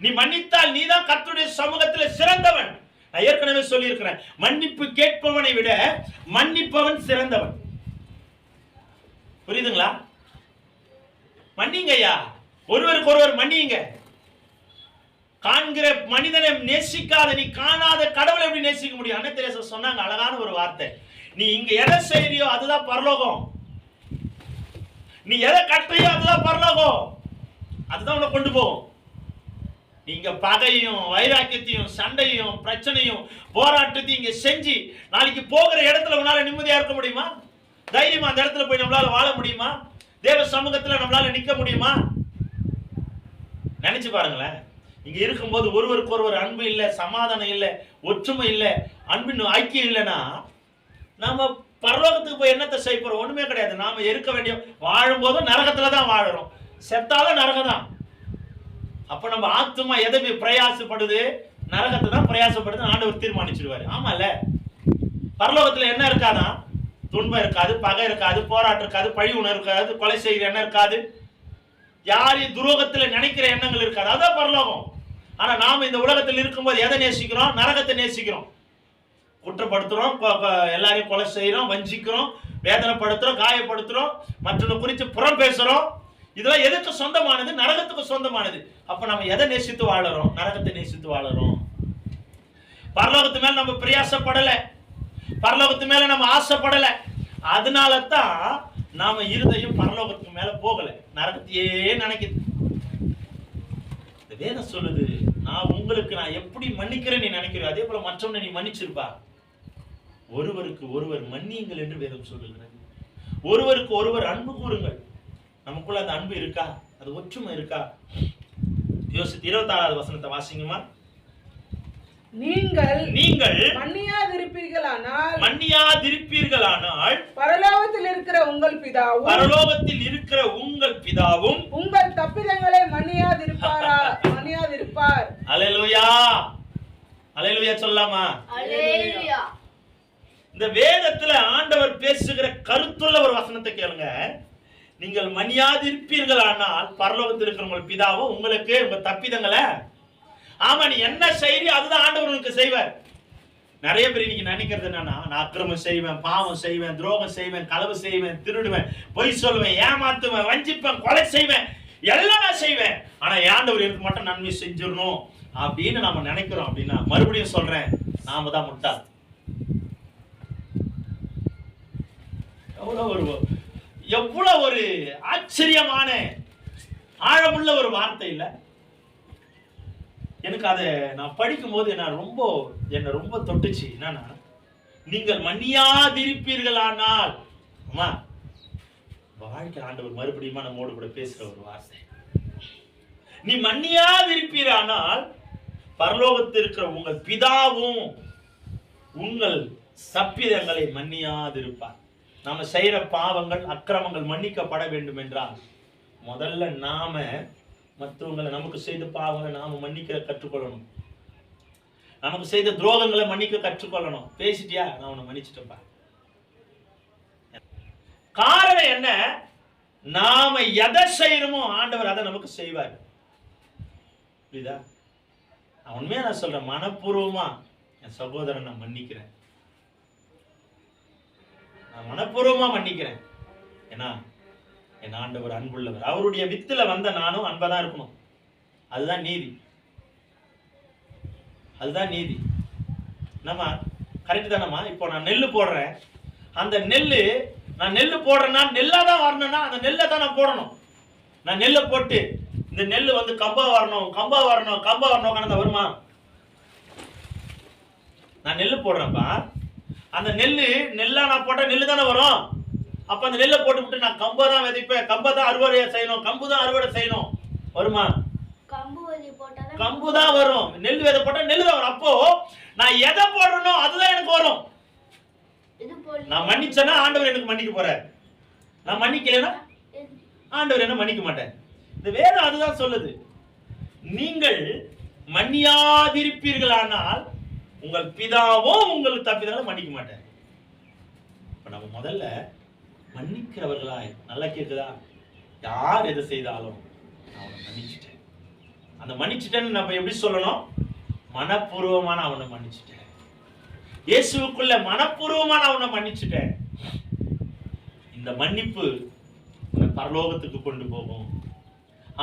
நீ மன்னித்தால் நீதான் கர்த்தருடைய சமூகத்துல சிறந்தவன். நான் ஏற்கனவே சொல்லி இருக்கிறேன், மன்னிப்பு கேட்பவனை விட மன்னிப்பவன் சிறந்தவன். புரியுதுங்களா? மன்னிங்க ஐயா, ஒருவருக்கு ஒருவர் மன்னியுங்க. காண்கிற மனிதனை நேசிக்காத நீ காணாத கடவுளை எப்படி நேசிக்க முடியும்? அன்னை தெரேசா சொன்னாங்க அழகான ஒரு வார்த்தை, நீ இங்க எதை செய்யறியோ அதுதான் பரலோகம், நீ எதை கட்டுறியோ அதுதான் பரலோகம், அதுதான் உன்னை கொண்டு போகும். நீங்க பகையும் வைராக்கியத்தையும் சண்டையும் பிரச்சனையும் போராட்டத்தையும் இங்க செஞ்சு நாளைக்கு போகிற இடத்துல உன்னால நிம்மதியா இருக்க முடியுமா? தைரியமா அந்த இடத்துல போய் நம்மளால வாழ முடியுமா? தேவ சமூகத்துல நம்மளால நிக்க முடியுமா? நினைச்சு பாருங்களேன். இங்க இருக்கும்போது ஒருவருக்கு ஒருவர் அன்பு இல்லை, சமாதானம் இல்லை, ஒற்றுமை இல்லை, அன்பின் ஐக்கியம் இல்லைன்னா நாம பரலோகத்துக்கு போய் என்னத்தை செய்ய போறோம்? ஒண்ணுமே கிடையாது. நாம இருக்க வேண்டிய வாழும் போதும் நரகத்துல தான் வாழுறோம், செத்தாலும் நரகம் தான். அப்ப நம்ம ஆத்மா எதை பிரயாசப்படுது? நரகத்தை தான் பிரயாசப்படுது. ஆண்டவர் தீர்மானிச்சிருவாரு. ஆமால, பரலோகத்துல என்ன இருக்காதான்? துன்பம் இருக்காது, பகை இருக்காது, போராட்டம் இருக்காது, பழி உணர்வு இருக்காது, கொலை செய்கிற எண்ணம் இருக்காது, யாரையும் துரோகத்துல நினைக்கிற எண்ணங்கள் இருக்காது. அதான் பரலோகம். ஆனா நாம இந்த உலகத்தில் இருக்கும்போது எதை நேசிக்கிறோம்? நரகத்தை நேசிக்கிறோம். குற்றப்படுத்துறோம், எல்லாரையும் கொலை செய்யறோம், வஞ்சிக்கிறோம், வேதனைப்படுத்துறோம், காயப்படுத்துறோம், மற்றவங்க குறித்து புறம் பேசுறோம். இதெல்லாம் எதுக்கு சொந்தமானது? நரகத்துக்கு சொந்தமானது. அப்ப நம்ம எதை நேசித்து வாழறோம்? நரகத்தை நேசித்து வாழறோம். பரலோகத்து மேல நம்ம பிரயாசப்படல, பரலோகத்து மேல நம்ம ஆசைப்படல. அதனால தான் நாம இருதயம் பரலோகத்துக்கு மேல போகல, நரகத்தையே நினைக்குது. வேதம் சொல்லுது, நான் எப்படி மன்னிக்கிறேன் நீ நினைக்கிறேன் அதே போல மற்றவனை நீ மன்னிச்சிருப்பா. ஒருவருக்கு ஒருவர் மன்னியுங்கள் என்று வேதம் சொல்லுகிறது. ஒருவருக்கு ஒருவர் அன்பு கூறுங்கள். நமக்குள்ள அந்த அன்பு இருக்கா? அது ஒற்றுமை இருக்கா? யோசித்து 26வது வசனத்தை வாசிங்கம்மா. நீங்கள் மன்னியாதிருப்பீர்களானால் பரலோகத்தில் இருக்கிற உங்கள் பிதாவும் உங்கள் தப்பிதங்களை மன்னியாதிருப்பார். அல்லேலூயா, அல்லேலூயா சொல்லாமா? அல்லேலூயா. இந்த வேதத்துல ஆண்டவர் பேசுகிற கருத்துள்ள ஒரு வசனத்தை கேளுங்க. நீங்கள் மன்னியாதிருப்பீர்களானால் பரலோகத்தில் இருக்கிற உங்கள் பிதாவும் உங்களுக்கு உங்க தப்பிதங்களை, ஆமா நீ என்ன செய்யறியோ அதுதான் ஆண்டவர் உனக்கு செய்வார். நிறைய பேர் இன்னைக்கு நினைக்கிறது என்னன்னா, நான் அக்கிரமம் செய்வேன், பாவம் செய்வேன், துரோகம் செய்வேன், களவு செய்வேன், திருடுவேன், பொய் சொல்லுவேன், ஏமாத்துவேன், வஞ்சிப்பேன், கொலை செய்வேன், எல்லாம் நான் செய்வேன், ஆனா ஆண்டவர் எனக்கு மட்டும் நன்மை செஞ்சிடணும் அப்படின்னு நாம நினைக்கிறோம். அப்படின்னா மறுபடியும் சொல்றேன், நாம தான் முட்டாள். எவ்வளவு ஒரு ஆச்சரியமான ஆழமுள்ள ஒரு வார்த்தை இல்ல? எனக்கு அதை நான் படிக்கும் போது என்ன ரொம்ப தொட்டுச்சு. என்னன்னா, நீங்கள் மன்னியாதிருப்பீர்களானால், அம்மா வாழ்க்கை ஆண்டவர் மறுபடியும் நம்மோடு கூட பேசுற ஒரு வார்த்தை. நீ மன்னியாதிருப்பீரானால் பரலோகத்தில் இருக்கிற உங்கள் பிதாவும் உங்கள் தப்பிதங்களை மன்னியாதிருப்பார். நாம செய்யற பாவங்கள், அக்கிரமங்கள் மன்னிக்கப்பட வேண்டும் என்றால் முதல்ல நாம மற்றவங்களை, நமக்கு செய்த பாவங்களை நாம மன்னிக்க கற்றுக்கொள்ளணும். நமக்கு செய்த துரோகங்களை மன்னிக்க கற்றுக்கொள்ளணும். பேசிட்டியா, நான் உன்னை மன்னிச்சிட்டப்பா. காரணம் என்ன? நாம எதை செய்யறோமோ ஆண்டவர் அதை நமக்கு செய்வார். புரியுதா? உண்மையா நான் சொல்றேன், மனப்பூர்வமா என் சகோதரன் நான் மன்னிக்கிறேன், நான் மனப்பூர்வமா மன்னிக்கிறேன். ஏன்னா என் ஆண்டவர் அன்புள்ளவர். அவருடைய வித்துல வந்த நானும் அன்பதான் இருக்கணும். அதுதான் நீதி, அதுதான் நீதி. நம்ம கரெக்ட் தானம்மா? இப்போ நான் நெல்லு போடுறேன், அந்த நெல்லு நான் நெல்லு போடுறேன்னா நெல்லாதான் வரணும்னா அந்த நெல்லை தான் நான் போடணும். நான் நெல்லை போட்டு இந்த நெல்லு வந்து கம்பா வரணும் கணந்தா வருமா? நான் நெல்லு போடுறேன்ப்பா, அந்த நெல்லா நான் போட்டா நெல்லு தானே வரும். அப்ப அந்த நெல்லை போட்டு விட்டு நான் கம்பா தான் விதைப்பேன், கம்பா தான் அறுவடை செய்யணும், கம்பு தான் அறுவடை செய்யணும், வருமா? கம்பு தான் வரும். நெல் விதை போட்டா நெல்லு தான் வரும். அப்போ நான் எதை போடுறனோ அதுதான் எனக்கு வரும். நான் மன்னிச்சேன்னா ஆண்டவர் எனக்கு மன்னிக்க போறார், நான் மன்னிக்கலைன்னா ஆண்டவர் என்ன மன்னிக்க மாட்டார். இந்த வேதம் அதுதான் சொல்லுது. நீங்கள் மன்னியாதிருப்பீர்களானால் உங்கள் பிதாவும் உங்களுக்கு தப்பிதங்களை மன்னிக்க மாட்டார். இப்ப நம்ம முதல்ல மன்னிக்கிறவர்களாய், நல்லா கேக்குதா? யார் எதை செய்தாலும் அவனை மன்னிச்சுட்டேன். அந்த மன்னிச்சுட்டேன்னு நம்ம எப்படி சொல்லணும்? மனப்பூர்வமான அவனை மன்னிச்சுட்டேன். இயேசுவுக்குள்ள மனப்பூர்வமான அவனை மன்னிச்சுட்டேன். இந்த மன்னிப்பு பரலோகத்துக்கு கொண்டு போகும்.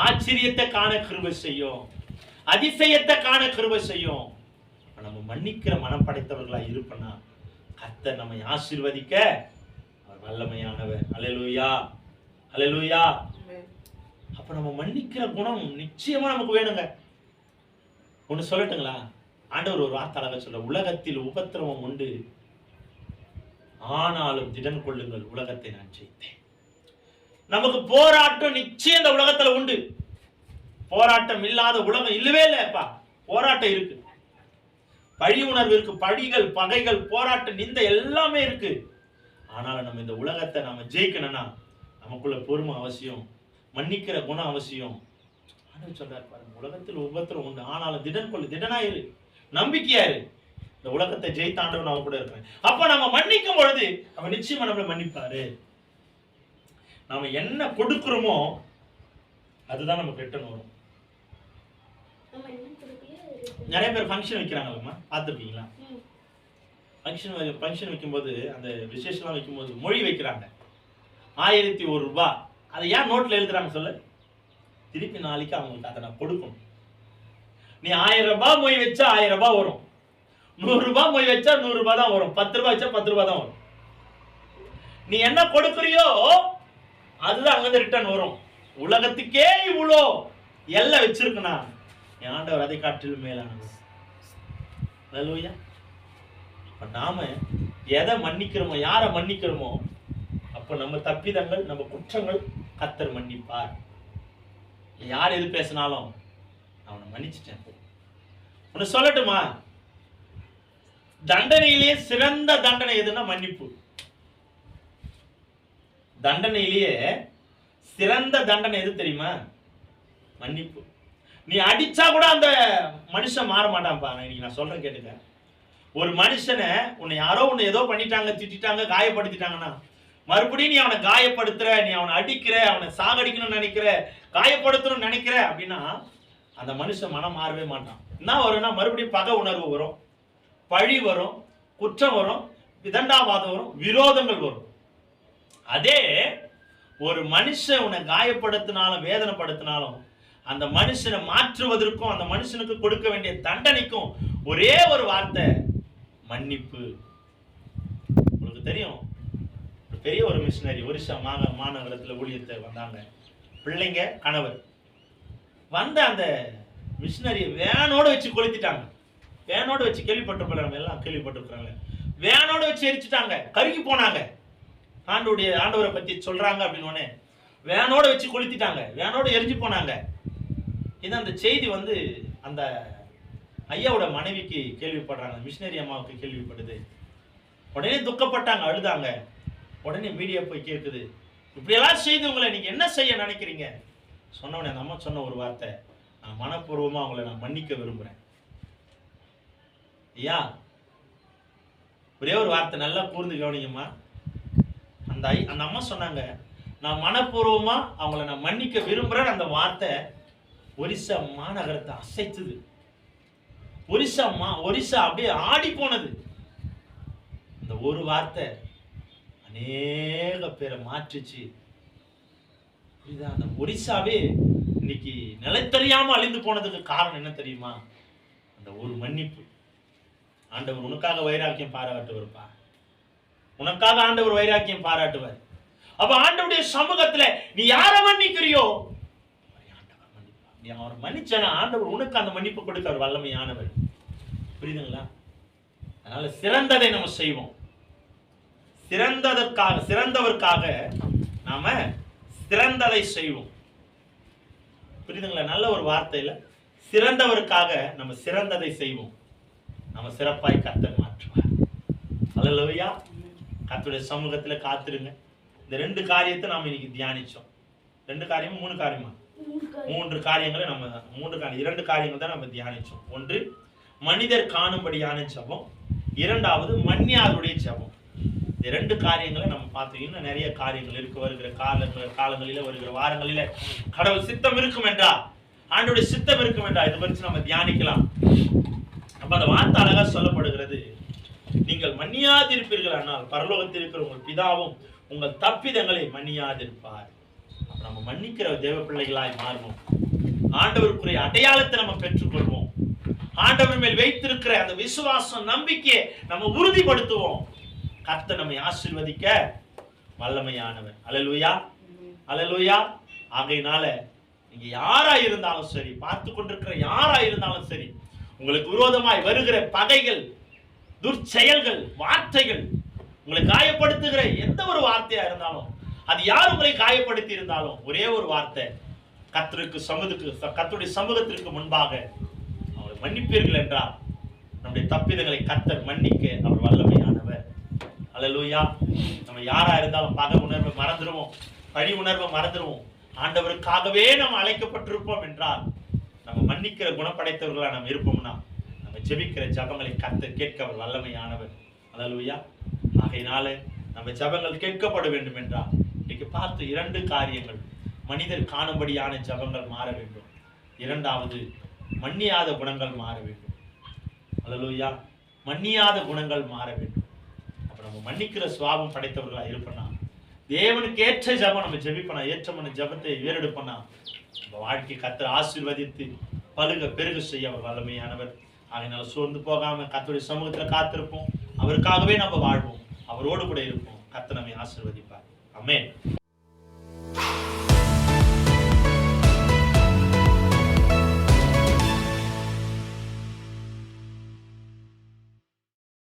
ஆச்சரியத்தை காண கிருபை செய்யும், அதிசயத்தை காண கிருபை செய்யும். நம்ம மன்னிக்கிற மனம் படைத்தவர்களா இருப்பனா கர்த்தர் நம்மை ஆசீர்வதிக்க அவர் வல்லமையானவர். அல்லேலூயா, அல்லேலூயா. அப்ப நம்ம மன்னிக்கிற குணம் நிச்சயமா நமக்கு வேணுங்க. ஒண்ணு சொல்லட்டுங்களா? ஆண்டவர் ஒரு வார்த்தை அழகா சொல்ற, உலகத்தில் உபத்திரவம் உண்டு, ஆனாலும் திடன் கொள்ளுங்கள், உலகத்தை நான் ஜெயித்தேன். நமக்கு போராட்டம் நிச்சயம் இந்த உலகத்துல உண்டு. போராட்டம் இல்லாத உலகம் இல்லவே இல்லப்பா. போராட்டம் இருக்கு, பழி உணர்வு இருக்கு, பழிகள், பகைகள், போராட்டம், நிந்த எல்லாமே இருக்கு. ஆனாலும் நம்ம இந்த உலகத்தை நாம ஜெயிக்கணும்னா நமக்குள்ள பொறுமை அவசியம், மன்னிக்கிற குணம் அவசியம். ஆண்டவர் சொல்றாரு பாருங்க, உலகத்தில் உபத்திரம் உண்டு, ஆனாலும் திடன் கொள்ளு, திடனாயிரு, நம்பிக்கையாரு. இந்த உலகத்தை ஜெயித்தாண்டவன் அவன் கூட இருக்கிறேன். அப்ப நம்ம மன்னிக்கும் பொழுது அவன் நிச்சயமா நம்மளை மன்னிப்பாரு. நாம என்ன கொடுக்கிறோமோ அதுதான் நமக்கு ரிட்டர்ன் வரும். நிறைய பேர் ஃபங்க்ஷன் வைக்கிறாங்கல்லம்மா, பார்த்துருக்கீங்களா? ஃபங்க்ஷன் வைக்கும்போது, அந்த விசேஷம்லாம் வைக்கும்போது மொழி வைக்கிறாங்க, 1001 ரூபாய். அதை ஏன் நோட்டில் எழுதுறாங்க சொல்ல? திருப்பி நாளைக்கு அவங்களுக்கு அதை நான் கொடுக்கணும். நீ 1000 ரூபாய் மொய் வச்சா 1000 ரூபாய் வரும், 100 ரூபாய் மொய் வச்சா 100 ரூபாய் தான் வரும், 10 ரூபாய் வச்சா 10 ரூபாய் தான் வரும். நீ என்ன கொடுக்குறியோ அதுதான் அங்கிருந்து ரிட்டர்ன் வரும். உலகத்துக்கே இவ்வளோ எல்லாம் வச்சிருக்கனா, என் ஆண்டவர் அதை காட்டிலும் மேலானது. அப்ப நாம எதை மன்னிக்கிறோமோ, யாரை மன்னிக்கிறோமோ, அப்ப அப்ப நம்ம தப்பிதங்கள், நம்ம குற்றங்கள் கர்த்தர் மன்னிப்பார். யார் எது பேசினாலும் அவனை மன்னிச்சுட்டேன். ஒன்னு சொல்லட்டுமா? தண்டனையிலேயே சிறந்த தண்டனை எதுன்னா மன்னிப்பு. தண்டனையிலேயே சிறந்த தண்டனை எது தெரியுமா? மன்னிப்பு. நீ அடிச்சா கூட அந்த மனுஷன் மாற மாட்டான்ப்பா. இன்னைக்கு நான் சொல்றேன் கேட்டுக்க. ஒரு மனுஷனை உன்னை யாரோ உன்னை ஏதோ பண்ணிட்டாங்க, திட்டாங்க, காயப்படுத்திட்டாங்கன்னா மறுபடியும் நீ அவனை காயப்படுத்துற, நீ அவனை அடிக்கிற, அவனை சாகடிக்கணும்னு நினைக்கிற, காயப்படுத்தணும்னு நினைக்கிற அப்படின்னா அந்த மனுஷன் மனம் மாறவே மாட்டான். என்ன வரும்னா மறுபடியும் பகை உணர்வு வரும், பழி வரும், குற்றம் வரும், விதண்டாவாதம் வரும், விரோதங்கள் வரும். அதே ஒரு மனுஷன் உன்னை காயப்படுத்தினாலும் வேதனைப்படுத்தினாலும் அந்த மனுஷனை மாற்றுவதற்கும் அந்த மனுஷனுக்கு கொடுக்க வேண்டிய தண்டனைக்கும் ஒரே ஒரு வார்த்தை, மன்னிப்பு. உங்களுக்கு தெரியும், பெரிய ஒரு மிஷினரி ஒரிசா மாநகரத்தில் ஊழியத்தை வந்தாங்க. பிள்ளைங்க, கணவர் வந்த அந்த மிஷினரியை வேனோடு வச்சு கொளுத்திட்டாங்க. வேனோடு வச்சு கேள்விப்பட்டிருப்போம், நம்ம எல்லாம் கேள்விப்பட்டிருக்கிறாங்க. வேனோடு வச்சு எரிச்சுட்டாங்க, கருகி போனாங்க. ஆண்டவரை பத்தி சொல்றாங்க அப்படின்னு வேனோட வச்சு கொளுத்திட்டாங்க, வேனோட எரிஞ்சு போனாங்க. இது அந்த செய்தி அந்த ஐயாவோட மனைவிக்கு கேள்விப்படுறாங்க, மிஷினரி அம்மாவுக்கு கேள்விப்படுது. உடனே துக்கப்பட்டாங்க, அழுதாங்க. உடனே மீடியா போய் கேட்குது, இப்படியெல்லாம் செய்து உங்களை நீங்க என்ன செய்ய நினைக்கிறீங்க? சொன்னவனே அந்த அம்மா சொன்ன ஒரு வார்த்தை, நான் மனப்பூர்வமா அவங்களை நான் மன்னிக்க விரும்புறேன். ஐயா, ஒரே ஒரு வார்த்தை நல்லா கூர்ந்து கவனிங்கம்மா. அந்த அம்மா சொன்னாங்க, நான் மனப்பூர்வமா அவங்கள நான் மன்னிக்க விரும்புறேன். அந்த வார்த்தை ஒரிசா மாநகரத்தை அசைத்தது. ஒரிசா அப்படியே ஆடி போனது. இந்த ஒரு வார்த்தை அநேக பேரை மாற்றிச்சு. அந்த ஒரிசாவே இன்னைக்கு நிலைத்தறியாம அழிந்து போனதுக்கு காரணம் என்ன தெரியுமா? அந்த ஒரு மன்னிப்பு. ஆண்டவர் உனக்காக வைராக்கியம் பாராட்டுவார்ப்பா. உனக்காக ஆண்டவர் வைராக்கியம் பாராட்டுவார். அப்ப ஆண்டவருடைய சமூகத்துல நீ யாரை மன்னிக்கிறியோ ஆண்டவர் மன்னிப்பார். நீ அவரை மன்னிச்சனா ஆண்டவர் உனக்கு அந்த மன்னிப்பு கொடுக்க வல்லமையானவர். புரியுதுங்களா? அதனால சிறந்ததை நம்ம செய்வோம். சிறந்தவர்க்காக நாம சிறந்ததை செய்வோம். புரியுதுங்களா? நல்ல ஒரு வார்த்தையில சிறந்தவருக்காக நம்ம சிறந்ததை செய்வோம். நம்ம சிறப்பாய் கர்த்தர் மாற்றுவார். அல்லேலூயா. கர்த்தருடைய சமூகத்துல காத்திருங்க. இந்த 2 காரியத்தை நாம இன்னைக்கு தியானிச்சோம். 2 காரியமா 3 காரியமா? 3 காரியங்களை நம்ம 2 காரியங்கள் தான் நம்ம தியானிச்சோம். ஒன்று மனிதர் காணும்படியான ஜெபம், இரண்டாவது மன்னியாருடைய ஜெபம். இந்த 2 காரியங்களை நம்ம பார்த்தோம். இன்னும் நிறைய காரியங்கள் இருக்கு. வருகிற காலங்களில வருகிற வாரங்களில கடவுள் சித்தம் இருக்கும் என்றா, ஆண்டவருடைய சித்தம் இருக்கும் என்றா இதை குறித்து நம்ம தியானிக்கலாம். அப்ப அந்த வார்த்தை அழகா சொல்லப்படுகிறது, நீங்கள் மன்னியாதிருப்பீர்கள் ஆனால் பரலோகத்தில் இருக்கிற உங்கள் பிதாவும் உங்கள் தப்பிதங்களை மன்னியாதிருப்பார். நம்ம மன்னிக்கிற தேவ பிள்ளைகளாய் மாறுவோம். ஆண்டவருக்குரிய அடையாளத்தை நம்ம பெற்றுக்கொள்வோம். ஆண்டவர் மேல் வைத்திருக்கிற அந்த விசுவாசம், நம்பிக்கையை நம்ம உறுதிப்படுத்துவோம். கர்த்தர் நம்மை ஆசீர்வதிக்க வல்லமையானவர். அல்லேலூயா, அல்லேலூயா. ஆகையினால நீங்க யாரா இருந்தாலும் சரி, பார்த்து கொண்டிருக்கிற யாரா இருந்தாலும் சரி, உங்களுக்கு விரோதமாய் வருகிற பகைகள், துர்ச்செயல்கள், வார்த்தைகள், உங்களை காயப்படுத்துகிற எந்த ஒரு வார்த்தையா இருந்தாலும், அது யார் உங்களை காயப்படுத்தி இருந்தாலும், ஒரே ஒரு வார்த்தை, கர்த்தருடைய சமூகத்திற்கு முன்பாக அவரை மன்னிப்பீர்கள் என்றால் நம்முடைய தப்பிதங்களை கர்த்தர் மன்னிக்க அவர் வல்லமையானவர். அல்லேலூயா. நம்ம யாரா இருந்தாலும் பகை உணர்வை மறந்துடுவோம், பழி உணர்வை மறந்துடுவோம். ஆண்டவருக்காகவே நம்ம அழைக்கப்பட்டிருப்போம் என்றால், நம்ம மன்னிக்கிற குணப்படைத்தவர்களா நம்ம இருப்போம்னா, நம்ம ஜெபிக்கிற ஜபங்களை கர்த்தர் கேட்க அவர் வல்லமையானவர். அல்லேலூயா. ஆகையினால நம்ம ஜபங்கள் கேட்கப்பட வேண்டும் என்றால் இன்னைக்கு பார்த்து 2 காரியங்கள், மனிதர் காணும்படியான ஜபங்கள் மாற வேண்டும், இரண்டாவது மன்னியாத குணங்கள் மாற வேண்டும். அல்லேலூயா. மன்னியாத குணங்கள் மாற வேண்டும். அப்ப நம்ம மன்னிக்கிற சுவாபம் படைத்தவர்களா இருப்பனா, தேவனுக்கு ஏற்ற ஜபம் நம்ம ஜெபிப்பனா, ஏற்றமான ஜபத்தை ஏறெடுப்பனா, நம்ம வாழ்க்கை கர்த்தர் ஆசீர்வதித்து பலுக பெருக செய்ய அவர் வல்லமையானவர். அதனால சோர்ந்து போகாம கர்த்தருடைய சமூகத்துல காத்திருப்போம். அவருக்காகவே நம்ம வாழ்வோம், அவரோடு கூட இருப்போம். கர்த்தர் நம்மை ஆசீர்வதிப்பார். ஆமென்.